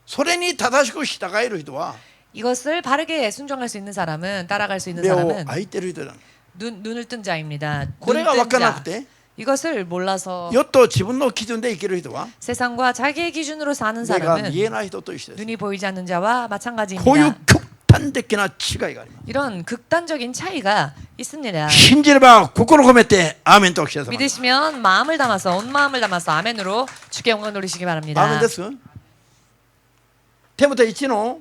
それに正しく従える人は 이것을 바르게 순종할 수 있는 사람은, 따라갈 수 있는 目を 사람은 開いてる人だ。 눈을 뜬 자입니다. これが 눈 分からな 뜬 く 자. て、 이것을 몰라서 よっと自分の基準で生きる人は 세상과 자기의 기준으로 사는 目が 사람은 見えない人と一緒です。 눈이 보이지 않는 자와 こういう 마찬가지입니다. 極端的な違いがあります。 이런 극단적인 차이가 있습니다. 信じれば心込めてアーメンとお聞きください。 믿으시면 마음을 담아서, 온 마음을 담아서 아멘으로 주께 영광 돌리시기 アーメ 바랍니다. ンです。テモテ1の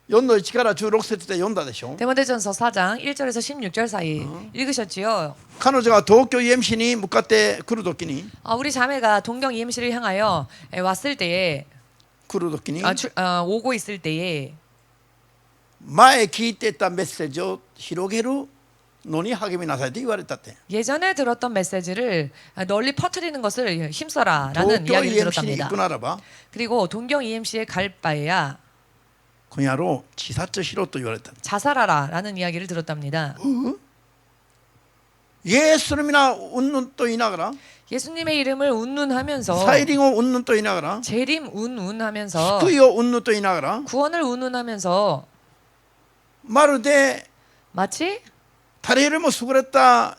4の1から16節で読んだでしょ。 데모데전서 4장 1절에서 16절 사이 읽으셨지요? 彼女が東京 EMC に向かって来るときに 우리 자매가 동경 EMC를 향하여 왔을 때에 来るときに 오고 있을 때에 前聞いてたメッセージを広げるのに励みなさいと言われたって。 예전에 들었던 메시지를 널리 퍼뜨리는 것을 힘써라라는 東京 이야기를 EMC に行 들었답니다. くならば 그리고 동경 EMC에 갈 바에야 この野郎自殺しろと言われた。 자살하라라는 이야기를 들었답니다. イエスの皆うんぬんと言いながら、 예수님의 이름을 운운하면서 再臨をうんぬんと言いながら、 재림 운운하면서 救いをうんぬんと言いながら、 구원을 운운하면서 まるで 마치 誰よりも優れた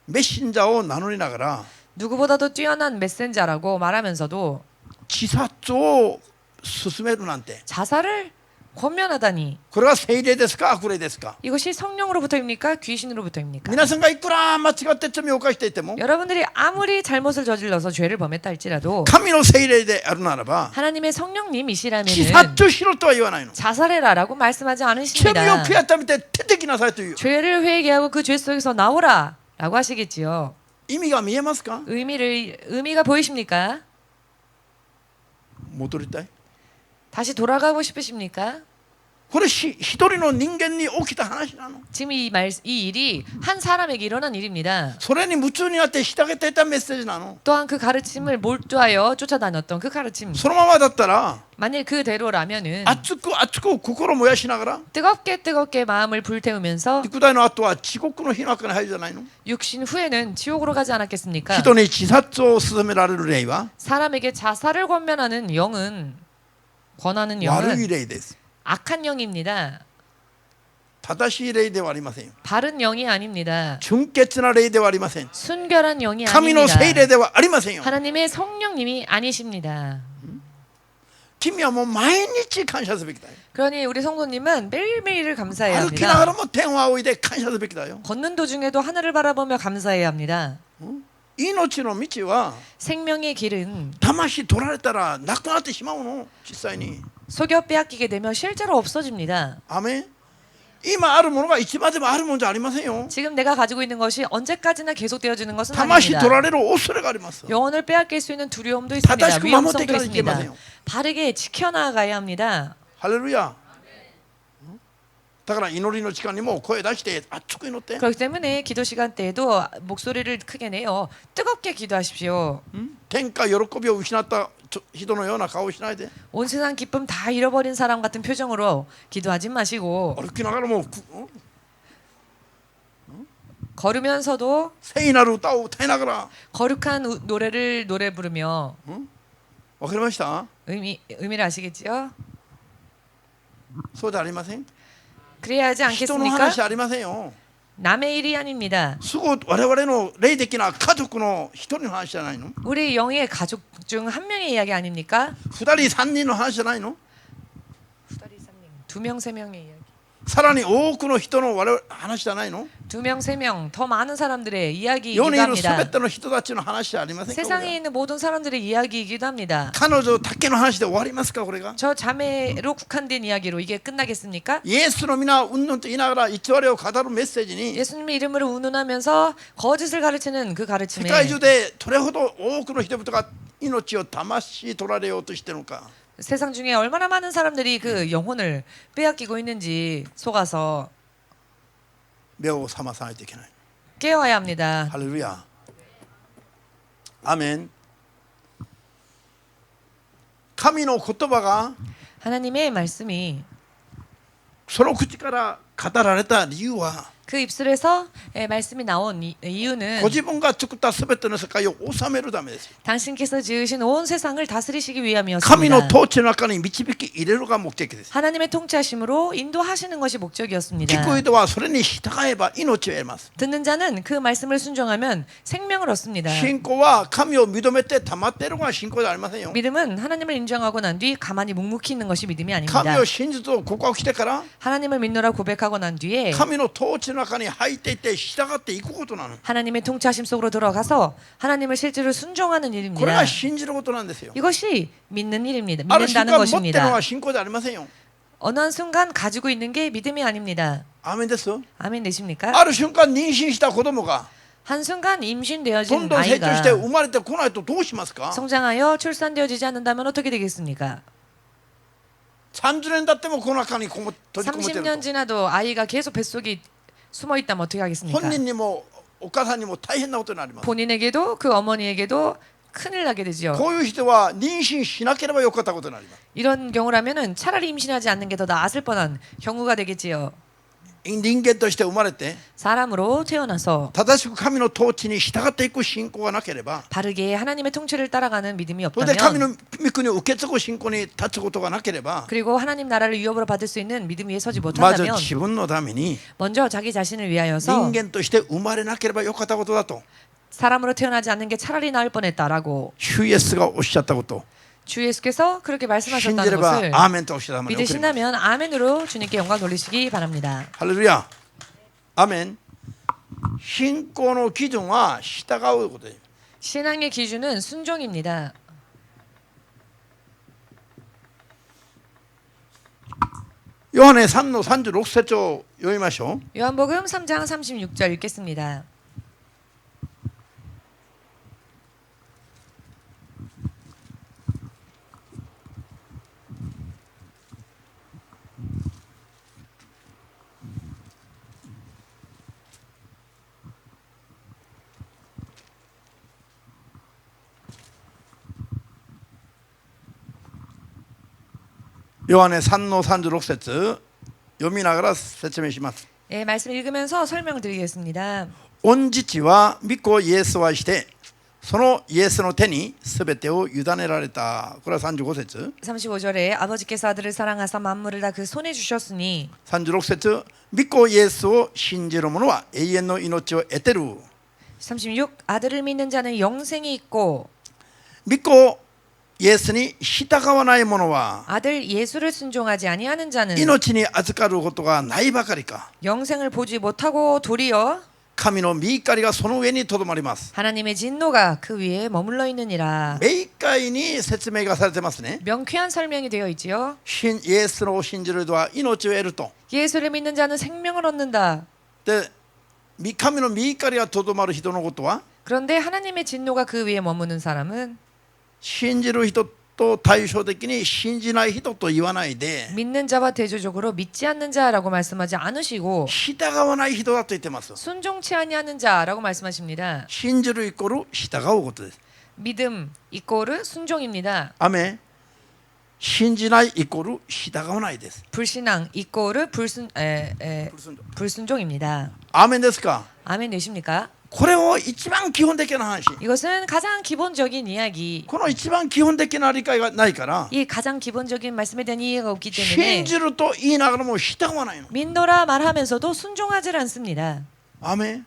メッシンジャーを名乗りながら 누구보다도 뛰어난 메신저라고 말하면서도 自殺を進めるなんて、 자살을 권면하다니 これは聖霊ですか悪霊ですか？ 이것이 성령으로부터입니까? 귀신으로부터입니까? 皆さんがいくら間違って罪を犯していても 여러분들이 아무리 잘못을 저질러서 죄를 범했다 할지라도 神の聖霊であるならば 하나님의 自 성령님이시라면 殺しろとは言わないの。 자살해라라고 말씀하지 罪を 않으십니다. 悔めて出てきなさいという 죄를 회개하고 그 죄 속에서 나오라라고 하시겠지요. 意味が見えますか？ 의미가 보이십니까? 戻りたい。 다시 돌아가고 싶으십니까? これ一人の人間に起きた話なの。 지금 이 일이 한 사람에게 일어난 일입니다. それに夢中になって従っていたメッセージなの。 또한 그 가르침을 몰두하여 쫓아다녔던 그 가르침. そのままだったら 만일 그대로라면은 熱く熱く心燃やしながら 뜨겁게 마음을 불태우면서 肉体の後は地獄の火の中に入るじゃないの。 육신 후에는 지옥으로 가지 않았겠습니까? 人に自殺を勧められる霊は 사람에게 자살을 권면하는 영은 悪い霊です。 악한 영입니다. 正しい霊ではありませんよ。 바른 영이 아닙니다. 純潔な霊ではありません。 순결한 영이 神の 아닙니다. 聖霊ではありませんよ。 하나님의 성령님이 아니십니다. 君はもう毎日感謝すべきだよ。 그러니 우리 성도님은 매일매일을 감사해야 歩きながら 합니다. も天を仰いで感謝すべきだよ。 걷는 도중에도 하늘을 바라보며 감사해야 합니다. 命の道は 생명의 길은 魂取られたらなくなってしまうの。実際に。 속여 빼앗기게 되면 실제로 없어집니다. アメン。今あるものがいつまでもあるものじゃありませんよ。 지금 내가 가지고 있는 것이 언제까지나 계속되어지는 것은 魂取 아닙니다. られる恐れがあります。 영혼을 빼앗길 수 있는 두려움도 있습니다. 다다시 위험성도守っていかなきゃいけません 있습니다. よ。 바르게 지켜나가야 합니다. ハレルヤ。だから祈りの時間にも声出して熱く祈って。 그렇기 때문에 기도 시간 때에도 목소리를 크게 내어 뜨겁게 기도하십시오. 天下喜びを失った人のような顔をしないで。 온 세상 기쁨 다 잃어버린 사람 같은 표정으로 기도하지 마시고 歩きながらも걸으면서도 聖なる歌を歌いながら。 거룩한 노래를 노래 부르며 わかりました？ 의미를 아시겠지요? そうじゃありません。 그래야 하지 人の 않겠습니까? 話ありませんよ。 남의 일이 아닙니다. すぐ我々の霊的な家族の一人の話じゃないの？ 우리 영의 가족 중 한 명의 이야기 아닙니까? 二人三人の話じゃないの？ 두 명, 세 명의 이야기. さらに多くの人の我々話じゃないの？ 두 명, 세 명, 더 많은 사람들의 이야기이기도 世にいるすべ 합니다. ての人たちの話じゃありませんか？これ 세상에 있는 모든 사람들의 이야기이기도 합니다. 彼女だけの話で終わりますか？これが 저 자매로 국한된 이야기로 이게 끝나겠습니까? イエスの皆うんぬんと言いながら偽りを語るメッセージに 예수님의 이름으로 운운하면서 거짓을 가르치는 그 世 가르침에 界中でどれほど多くの人々が命を魂取られようとしているのか。 세상 중에 얼마나 많은 사람들이 그 영혼을 빼앗기고 있는지 속아서 目を覚まさないといけない。 깨워야 합니다. ハレルヤ。アメン。神の言葉が 하나님의 말씀이 その口から語られた理由は 그 입술에서 말씀이 나온 이유는 ご自分が作ったすべての世界を治めるためです。 당신께서 지으신 온 세상을 다스리시기 神の 위함이었습니다. 統治の中に導き入れるが目的です。 하나님의 통치하심으로 인도하시는 것이 聞 목적이었습니다. く人はそれに従えば命を得ます。 듣는 자는 그 말씀을 순종하면 생명을 얻습니다. 信仰は神を認めて黙っているのが信仰じゃありませんよ。 믿음은 하나님을 인정하고 난 뒤 가만히 묵묵히 있는 것이 믿음이 神 아닙니다. を真実を告白してから 하나님을 믿노라 고백하고 난 뒤에 神の統治の中に入っていって従っていくことなの。 하나님의 통치하심 속으로 들어가서 하나님을 실제로 순종하는 これ 일입니다. が信じることなんですよ。 이것이 믿는 일입니다. ある瞬 믿는다는 間持っているの 것입니다. は信仰じゃありませんよ。 어느 한 순간 가지고 있는 게 믿음이 아닙니다. アーメンです。 아멘 되십니까? ある瞬間妊娠した子供が 한순간 どん 임신되어진 どん成長して 아이가 生まれてこないとどうしますか？ 성장하여 출산되어지지 않는다면 어떻게 되겠습니까? 30年経ってもこの中に閉じこもっている 30년 と。 지나도 아이가 계속 뱃속에 숨어 있다면 어떻게 하겠습니까? 本人にもお母さんにも大変なことになります。 본인에게도 그 어머니에게도 큰일 나게 되지요. こういう人は妊娠しなければよかったことになります。 이런 경우라면은 차라리 임신하지 않는 게 더 나았을 뻔한 경우가 되겠지요. 人間として生まれて 사람으로 태어나서 正しく神の統治に従っていく信仰がなければ、 바르게 하나님의 통치를 따라가는 믿음이 それで神 없다면 の御国を受け継ぐ信仰に立つことがなければ、 그리고 하나님 나라를 위협으로 받을 수 있는 믿음 위에 서지 まず 못한다면 自分のために 먼저 자기 자신을 人 위하여서 間として生まれなければよかったことだと 사람으로 태어나지 않는 게 차라리 나을 뻔했다라고 主イエスがおっしゃったこと 주 예수께서 그렇게 信じ 말씀하셨다는 れば 것을 アーメンとおっしゃったまで送ります。 믿으신다면 아멘으로 주님께 영광 돌리시기 바랍니다. ハレルヤ。アーメン。信仰の基準は従うことです。 신앙의 기준은 순종입니다. ヨハネ3の36節を読みましょう。 요한복음 3장 36절 읽겠습니다. 요한의 3の36節読みながら説明します。 예, 말씀 읽으면서 설명드리겠습니다. 御父は御子イエスを愛してそのイエスの手に全てを委ねられた。これは35節。 35절에 아버지께서 아들을 사랑하사 만물을 다 그 손에 주셨으니 36節、御子イエスを信じる者は永遠の命を得てる。 36 아들을 믿는 자는 영생이 있고 御子イエスに従わない者は 아들 예수를 순종하지 아니하는 자는 命に預かることがないばかりか、 영생을 보지 못하고 도리어 神の御怒りがその上にとどまります。 하나님의 진노가 그 위에 머물러 있느니라. 明快に説明がされてますね。 명쾌한 설명이 되어 있지요. イエスを信じる人は命を得ると。 예수를 믿는 자는 생명을 얻는다. で、神の御怒りがとどまる人のことは 그런데 하나님의 진노가 그 위에 머무는 사람은 信じる人と対照的に信じない人と言わないで 믿는 자와 대조적으로 믿지 않는 자라고 말씀하지 않으시고 従わない人だと言ってます。 순종치 아니하는 자라고 말씀하십니다. 信じるイコール従うことです。 믿음 이꼬르 순종입니다. アメン。信じないイコール従わないです。 불신앙 이꼬르 불순종입니다. アーメンですか。 아멘 되십니까? これを一番基本的な話。 이것은 가장 기본적인 이야기. この一番基本的な理解がないから 이 가장 기본적인 말씀에 대한 이해가 없기 信 때문에 じると言いながらも従わないの。 믿노라 말하면서도 순종하지 않습니다. アーメン。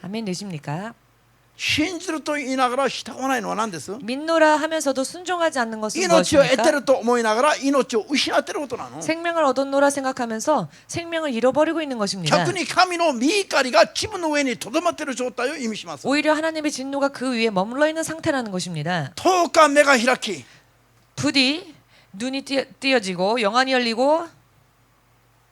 아멘 되십니까? 信じると言いながら従わないのは何です？ 믿노라 하면서도 순종하지 않는 것은 命を得て 무엇입니까? ると思いながら命を失っていることなの。 생명을 얻었노라 생각하면서 생명을 잃어버리고 있는 것입니다. 逆に神の御怒りが自分の上にとどまっている状態を意味します。 오히려 하나님의 진노가 그 위에 머물러 있는 상태라는 것입니다. 10日目が開き 부디 눈이 띄어지고 영안이 열리고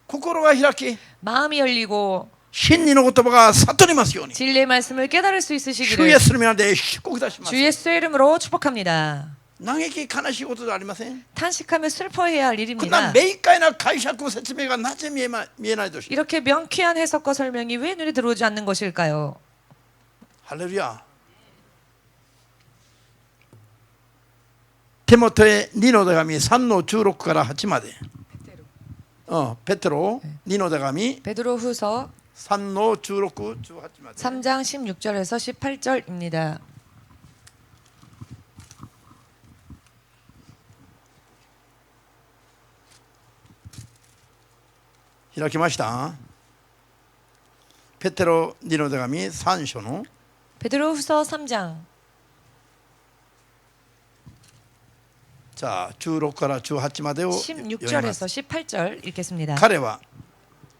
心が開き 마음이 열리고 真理の言葉が悟りますように 진리의 말씀을 깨달을 수 主イエ 있으시기를 スの皆で祝福いたします。 주 예수의 이름으로 축복합니다. 嘆き悲しいことではありません。 탄식하며 슬퍼해야 할 こんな 일입니다. 明快な解釈説明がなぜ見えないとし。 이렇게 명쾌한 해석과 설명이 왜 눈에 들어오지 않는 것일까요? ハレルヤ。テモテ2の手紙3の16から8まで。ペテロ2の手紙 베드로 후서 3の16、18まで。 3장 16절에서 18절입니다. 開きました。ペテロ2の手紙3章の 베드로 후서 3장 じゃあ16から18までを読みます。 16절에서 18절 읽겠습니다. 彼は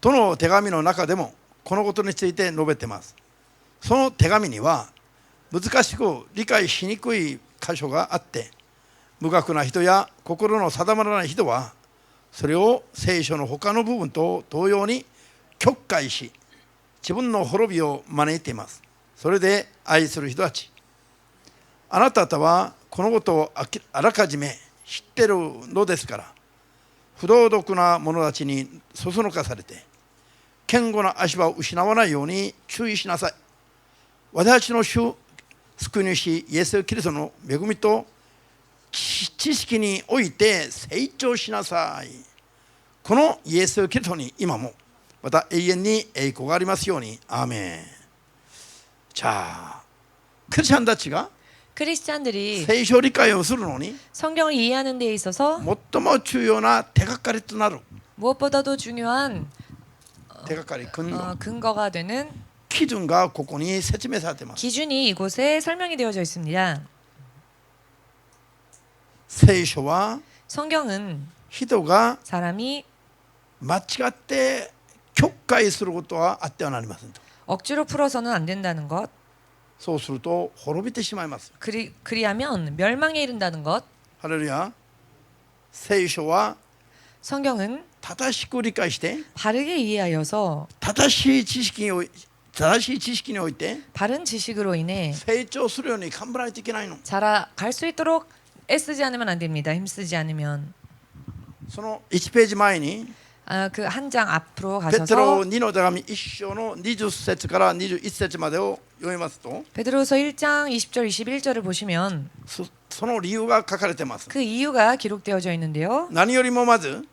どの手紙の中でもこのことについて述べています。その手紙には難しく理解しにくい箇所があって、無学な人や心の定まらない人はそれを聖書の他の部分と同様に曲解し、自分の滅びを招いています。それで愛する人たち、あなた方はこのことをあらかじめ知っているのですから、不道徳な者たちにそそのかされて堅固な足場を失わないように注意しなさい。私の主救い主イエス・キリストの恵みと知識において成長しなさい。このイエス・キリストに今もまた永遠に栄光がありますように。アーメン。じゃあクリスチャンたちが 크리스찬들이 聖書理解をするのに 성경을 이해하는 데 있어서 最も重要な手がかりとなる 무엇보다도 중요한 手がかり근거 근거가 되는 기준がここに説明されています。 기준이 이곳에 설명이 되어져 있습니다. 聖書は 성경은 人が 사람이 間違って曲解することはあってはなりませんと。 억지로 풀어서는 안 된다는 것, そうすると滅びてしまいます。 그리하면 멸망에 이른다는 것. ハレルヤ。聖書は 성경은 正しく理解して 바르게 이해하여서 正しい知識において 바른 지식으로 인해 成長するように頑張らないといけないの。 자라갈 수 있도록 애쓰지 않으면 안 됩니다. 힘쓰지 않으면. その1ページ前に 그 한 장 앞으로 ペテロ 가셔서 2の手紙1章の20節から21節までを読みますと 베드로서 1장 20절 21절을 보시면 その理由が書かれています。 그 이유가 기록되어져 있는데요. 何よりもまず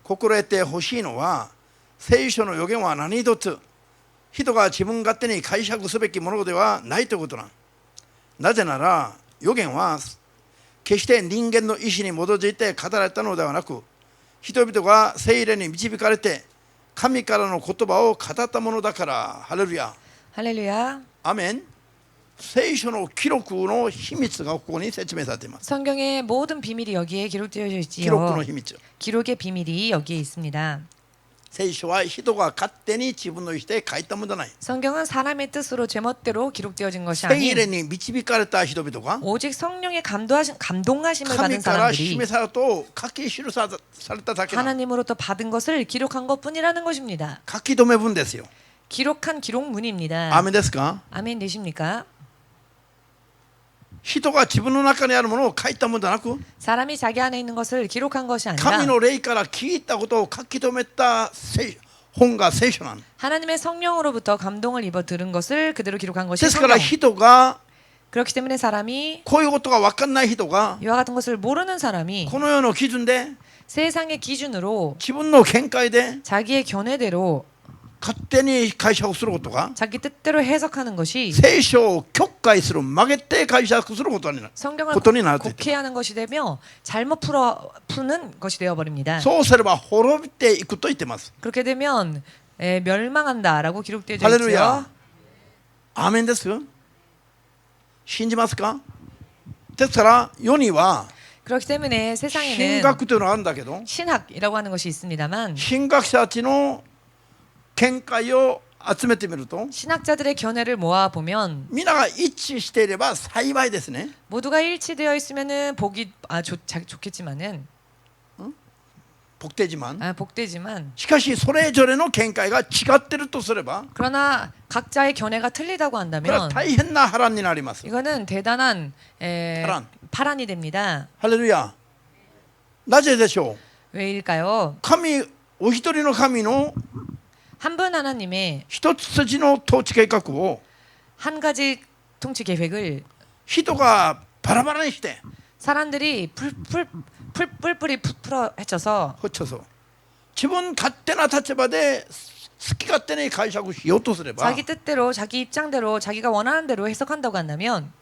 心得てほしいのは聖書の予言は何一つ人が自分勝手に解釈すべきものではないということなん。なぜなら預言は決して人間の意志に基づいて語られたのではなく、人々が聖霊に導かれて神からの言葉を語ったものだから。ハレルヤ。 할렐루야. アメン。聖書の記録の秘密がここに説明されています。 성경의 모든 비밀이 여기에 기록되어 記録の 있지요. 秘密。 기록의 비밀이 여기에 있습니다. 聖書は人が勝手に自分の意思で書いたものじゃない。 성경은 사람의 뜻으로 제멋대로 기록되어진 것이 聖 아닌 霊に導かれた人々が 오직 성령의 감동하심을 神 받은 から 사람들이 示されたと書き記されただけな。 하나님으로부터 받은 것을 기록한 것뿐이라는 것입니다. 書き留め文ですよ。 기록한 기록문입니다. アメンですか。 아멘 되십니까? 人が自分の中にあるものを書いたものではなく、 사람이 자기 안에 있는 것을 기록한 것이 神 아니라 の霊から聞いたことを書き留めた本が聖書なの。 하나님의 성령으로부터 감동을 입어 들은 것을 그대로 기록한 것이 ですから 성경. 人が 그렇기 때문에 사람이 こういうことが分かんない人が 이와 같은 것을 모르는 사람이 この世の基準で 세상의 기준으로 自分の見解で 자기의 견해대로 勝手に解釈することが 자기 뜻대로 해석하는 것이 聖書を曲解する、曲げて解釈することになる。 성경을 ことになっている。 곡해하는 것이 되며 잘못 푸는 것이 되어버립니다. そうすれば滅びていくと言ってます。 그렇게 되면 멸망한다라고 기록되어 할렐루야. 있죠. アーメンです。信じますか。ですから世には 그렇기 때문에 神 세상에는 学というのがあるんだけど、 신학이라고 하는 것이 있습니다만 神学者たちの見解を集めてみると 신학자들의 견해를 모아 보면 皆が一致していれば幸いですね。 모두가 일치되어 있으면은 좋겠지만은 복되지만 복되지만 しかしそれぞれの見解が違っているとすれば 그러나 각자의 견해가 틀리다고 これは 한다면 大変な波乱になります。 이거는 대단한 파란. 파란이 됩니다. ハレルヤ。なぜでしょう。 왜일까요? 神お一人の神の 한 분 하나님의 一つ筋の統治計画を 한 가지 통치 계획을 人がバラバラにして 사람들이 뿔뿔이 풀어 헤쳐서 ほっちゃそう自分勝手な立場で好き勝手に解釈しようとすれば 자기 뜻대로 자기 입장대로 자기가 원하는 대로 해석한다고 한다면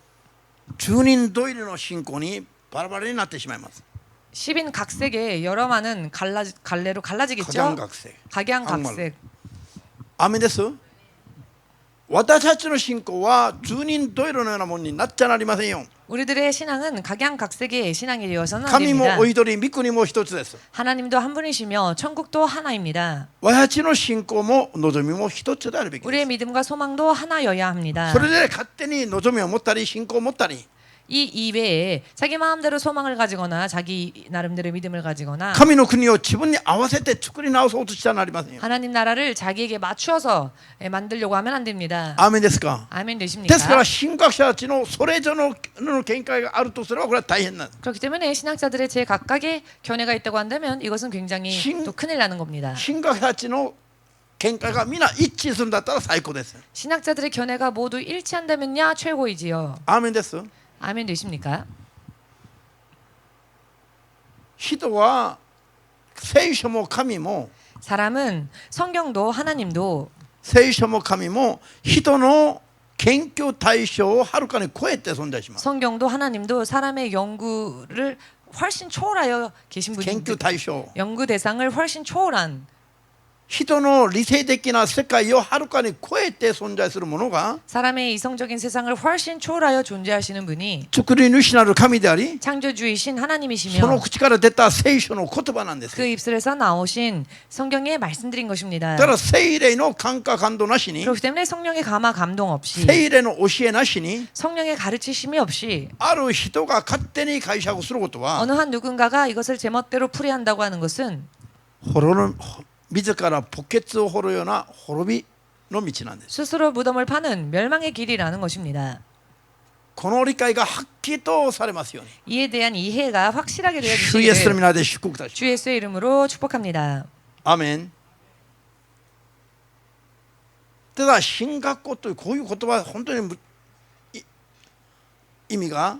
十人十色の信仰にバラバラになってしまいます。 10인 각색에 여러 많은 갈래로 갈라지겠죠. 각양각색. 각양각색. アーメンです。私たちの信仰は十人十色のようなものになっちゃなりませんよ。 우리들의 신앙은 각양각색의 신앙이 되어서는 안 神も 됩니다. お一人、御国も一つです。 하나님도 한 분이시며 천국도 하나입니다. 私たちの信仰も望みも一つであるべきです。 우리의 믿음과 소망도 하나여야 합니다. それで勝手に望みを持ったり信仰を持ったり 이 이외에 자기 마음대로 소망을 가지거나 자기 나름대로 믿음을 가지거나 神の国を自分に合わせて作り直そうとしちゃなりませんよ。 하나님 나라를 자기에게 맞추어서 만들려고 하면 안 됩니다. アーメンですか。 아멘 ですか 되십니까? ら神学者たちのそれぞれの見解があるとすればこれは大変なんです。 그렇기 때문에 신학자들의 제 각각의 견해가 있다고 한다면 이것은 굉장히 또 큰일 나는 겁니다. 神学者たちの見解が皆一致するんだったら最高です。 신학자들의 견해가 모두 일치한다면야 최고이지요. アーメンです。 아멘 되십니까? 人は聖書も神も 사람은 성경도 하나님도 聖書も神も人の研究対象をはるかに超えて存在します。 성경도 하나님도 사람의 연구를 훨씬 초월하여 계신 研究 분들 対象 연구 대상을 훨씬 초월한 人の理性的な世界をはるかに超えて存在するものが 사람의 이성적인 세상을 훨씬 초월하여 존재하시는 분이 作り主なる神であり 창조주이신 その 하나님이시며 口から出た聖書の言葉なんです。 그 입술에서 나오신 성경에 말씀드린 것입니다. だから聖霊の感化感動なしに 그렇기 때문에 성령의 감화 감동 없이 聖霊の教えなしに 성령의 가르치심이 없이 ある人が勝手に解釈することは 어느 한 누군가가 이것을 제멋대로 풀이한다고 하는 것은 自らポケツを掘るような滅びの道なんです。 스스로 무덤을 파는 멸망의 길이라는 것입니다. この理解がはっきりとされますように 이에 대한 이해가 확실하게 主イエスの 되어지시기를 皆で祝福いたします。 주 예수의 이름으로 축복합니다. アーメン。ただ神学校というこういう言葉は本当に意味が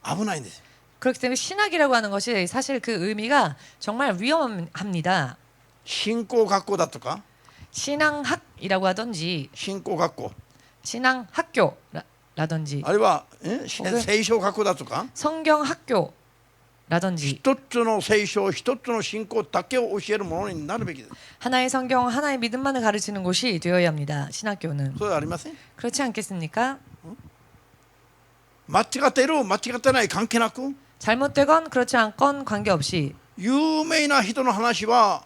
危ないんですよ。 그렇기 때문에 신학이라고 하는 것이 사실 그 의미가 정말 위험합니다. 信仰学校だとか 신앙학이라고 하든지 信仰学校 신앙학교라고 라든지 あるいは僕聖書学校だとか 성경 학교라든지 一つの聖書一つの信仰だけを教えるものになるべきです。 하나의 성경, 하나의 믿음만을 가르치는 곳이 되어야 합니다. 신학교는 それはありません。 그렇지 않겠습니까? 間違っている間違ってない関係なく 잘못되건 그렇지 않건 관계없이 有名な人の話は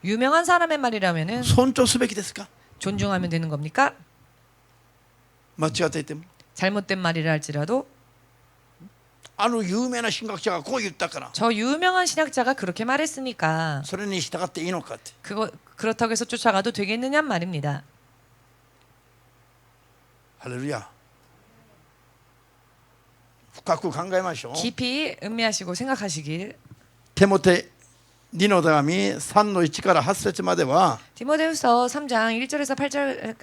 유명한 사람의 말이라면은 尊重すべきですか？ 존중하면 되는 겁니까? 間違っていても 잘못된 말이라 할지라도 あの有名な神学者がこう言ったから 저 유명한 신학자가 그렇게 말했으니까 それに従っていいのかって。 그렇다고 해서 쫓아가도 되겠느냐 말입니다. ハレルヤ。深く考えましょう。 깊이 음미하시고 생각하시길. テモテ2の手紙3の1から8節までは 디모데후서 3장 1절에서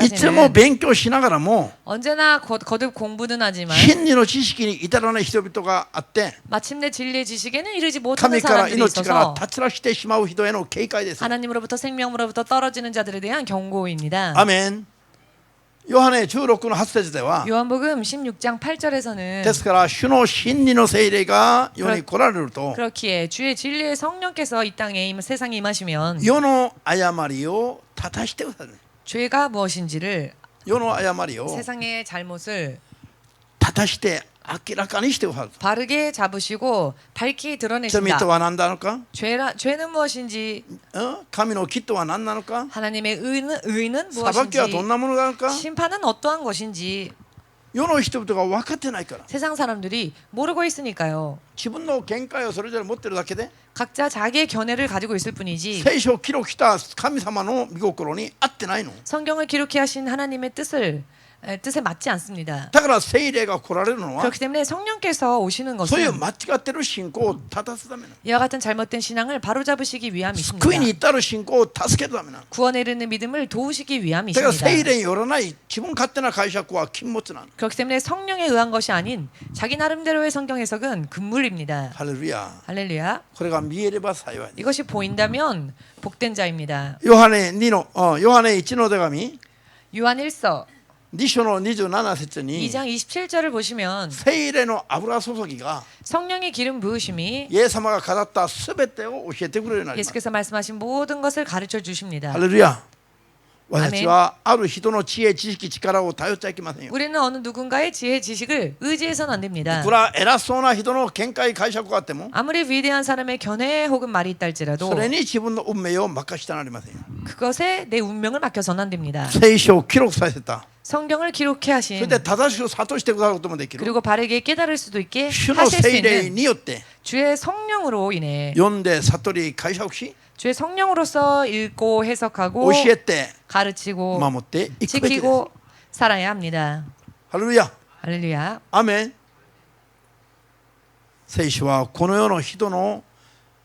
いつも 8절까지는 勉強しながらも 언제나 거듭 공부는 하지만 真理の知識に至らない人々があって 마침내 진리의 지식에는 이르지 못하는 神から 사람들이 命から 있어서 脱落してしまう人への警戒です。 하나님으로부터 생명으로부터 떨어지는 자들에 대한 경고입니다. アメン。ヨハネ16の8節では 요한복음 16장 8절에서는 ですから主の真理の聖霊が世に来られると 그렇기에 주의 진리의 성령께서 이 땅에 세상에 임하시면 世の誤りを正してください。 죄가 무엇인지를 世の誤りを 세상의 잘못을 正して明らかにしてください。 바르게 잡으시고 밝히 罪 드러내신다. とは何なのか、 죄는 무엇인지 神の義とは何なのか、 하나님의 의는 裁きはどん 무엇인지 なものなのか、 심판은 어떠한 것인지 世の人々が分かってないから、 세상 사람들이 모르고 있으니까요. 自分の見解をそれぞれ持ってるだけで 각자 자기의 견해를 가지고 있을 뿐이지 聖書を記録した神様の御心に合ってないの。 성경을 기록해 하신 하나님의 뜻에 맞지 않습니다. だから聖霊が来られるのは 그렇기 때문에 성령께서 오시는 そういう 것은 間違ってる信仰を正すためなの。 이와 같은 잘못된 신앙을 바로잡으시기 위함이십니다. 救いに至る信仰を助けるためなの。 구원에 이르는 믿음을 도우시기 だから 위함이십니다. 聖霊によらない自分勝手な解釈は禁物なの。 그렇기 때문에 성령에 의한 것이 아닌 자기 나름대로의 성경 해석은 금물입니다. ハレルヤ。 할렐루야. これが見えれば幸いです。 이것이 보인다면 복된 자입니다. ヨハネ1の手紙 요한 1서 2章の27節に 2장 27절을 보시면 聖霊の油注ぎが 성령의 기름 부으심이 イエス様が語ったすべてを教えてくれるようになります。 예수께서 말씀하신 모든 것을 가르쳐 주십니다. ハレルヤ。私はある人の知恵知識力を頼っちゃいけませんよ。 우리는 어느 누군가의 지혜 지식을 의지해서는 안 됩니다. いくら偉そうな人の見解解釈があっても 아무리 위대한 사람의 견해 혹은 말이 있다 할지라도 それに自分の運命を任してなりませんよ。 그것에 내 운명을 맡겨서는 안 됩니다. 聖書を記録させた。 성경을 기록해 そ 하신 れで正しく諭してくださることもできる。 그리고 바르게 깨달을 수도 있게 主の 하실 수 聖霊 있는 によって 주의 성령으로 인해 読んで悟り解釈し 주의 성령으로서 읽고 해석하고 教えて 가르치고 守っていくべきです。 지키고 살아야 합니다. ハレルヤ。 할렐루야. アメン。聖書はこの世の人の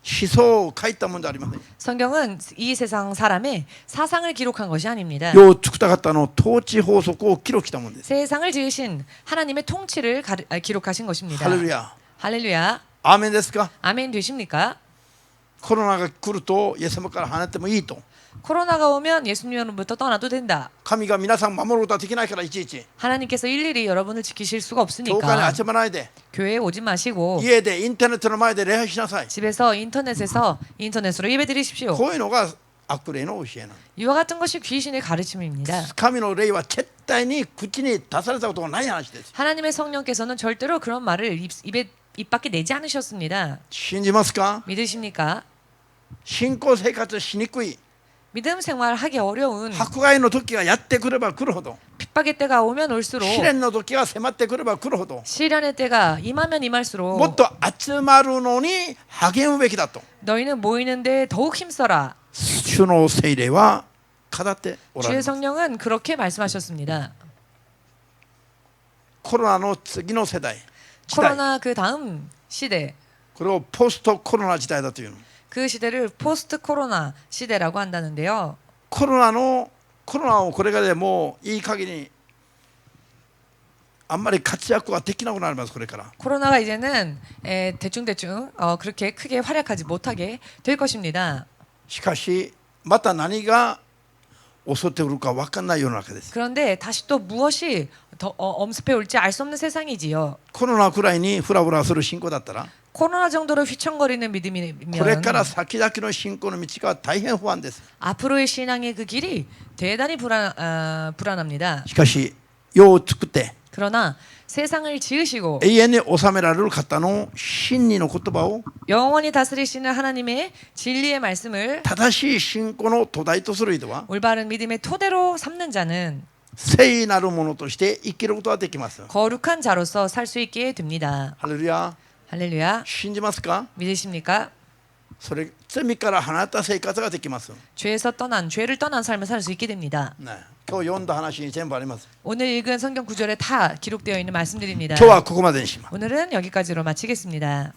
思想を書いたものではありません。 성경은 이 세상 사람의 사상을 기록한 것이 아닙니다. 世を作った方の統治法則を記録したものです。 세상을 지으신 하나님의 통치를 기록하신 것입니다. ハレルヤ。 할렐루야. アーメンですか？ 아멘 되십니까? コロナが来るとイエス様から離れてもいいと。 코로나가 오면 예수님으로부터 떠나도 된다. 神が皆さん守ることはできないからいちいち 하나님께서 일일이 여러분을 지키실 수가 教会に 없으니까 集まらないで 교회에 오지 마시고 家でインターネットの前で礼拝しなさい。 집에서 인터넷으로 예배 드리십시오. こういうのが悪霊の教えなの。 이와 같은 것이 귀신의 가르침입니다. 神の霊は絶対に口に出されたことがない話です。 하나님의 성령께서는 절대로 그런 말을 입 밖에 내지 않으셨습니다. 信じますか？ 믿으십니까? 信仰生活しにくい 믿음 생활하기 어려운 迫害の時がやってくれば来るほど 핍박의 때가 오면 올수록 試練の時が迫ってくれば来るほど 시련의 때가 임하면 임할수록 もっと集まるのに励むべきだと 너희는 모이는데 더욱 힘써라. 主の聖霊は語っておられ 주의 ます。 성령은 그렇게 말씀하셨습니다. コロナの次の世代時代 코로나 그 다음 시대, これをポストコロナ時代だというの。 그 시대를 포스트 코로나 시대라고 한다는데요. コロナをこれからでもういい限りあんまり活躍はできなくなります。これから 코로나가 이제는 대충 그렇게 크게 활약하지 못하게 될 것입니다. しかしまた何が襲ってくるか分かんない世の中です。 그런데 다시 또 무엇이 엄습해 올지 알 수 없는 세상이지요. コロナくらいにフラフラする信仰だったら 코로나 정도로 휘청거리는 これ 믿음이면 から先々の信仰の道が大変不安です。 앞으로의 신앙의 그 길이 대단히 불안합니다. しかし世を作って 그러나 세상을 지으시고 永遠に治められる方の真理の言葉を 영원히 다스리시는 하나님의 진리의 말씀을 正しい信仰の土台とする人は 올바른 믿음의 토대로 삼는 자는 聖なるものとして生きることができます。 거룩한 자로서 살 수 있게 됩니다. ハレルヤ。 할렐루야. 信じますか？ 믿으십니까? それ罪から離れた生活ができます。 죄를 떠난 삶을 살 수 있게 됩니다. ね、今日読んだ話に全部あります。 오늘 읽은 성경 구절에 다 기록되어 있는 말씀들입니다. 今日はここまでにします。 오늘은 여기까지로 마치겠습니다.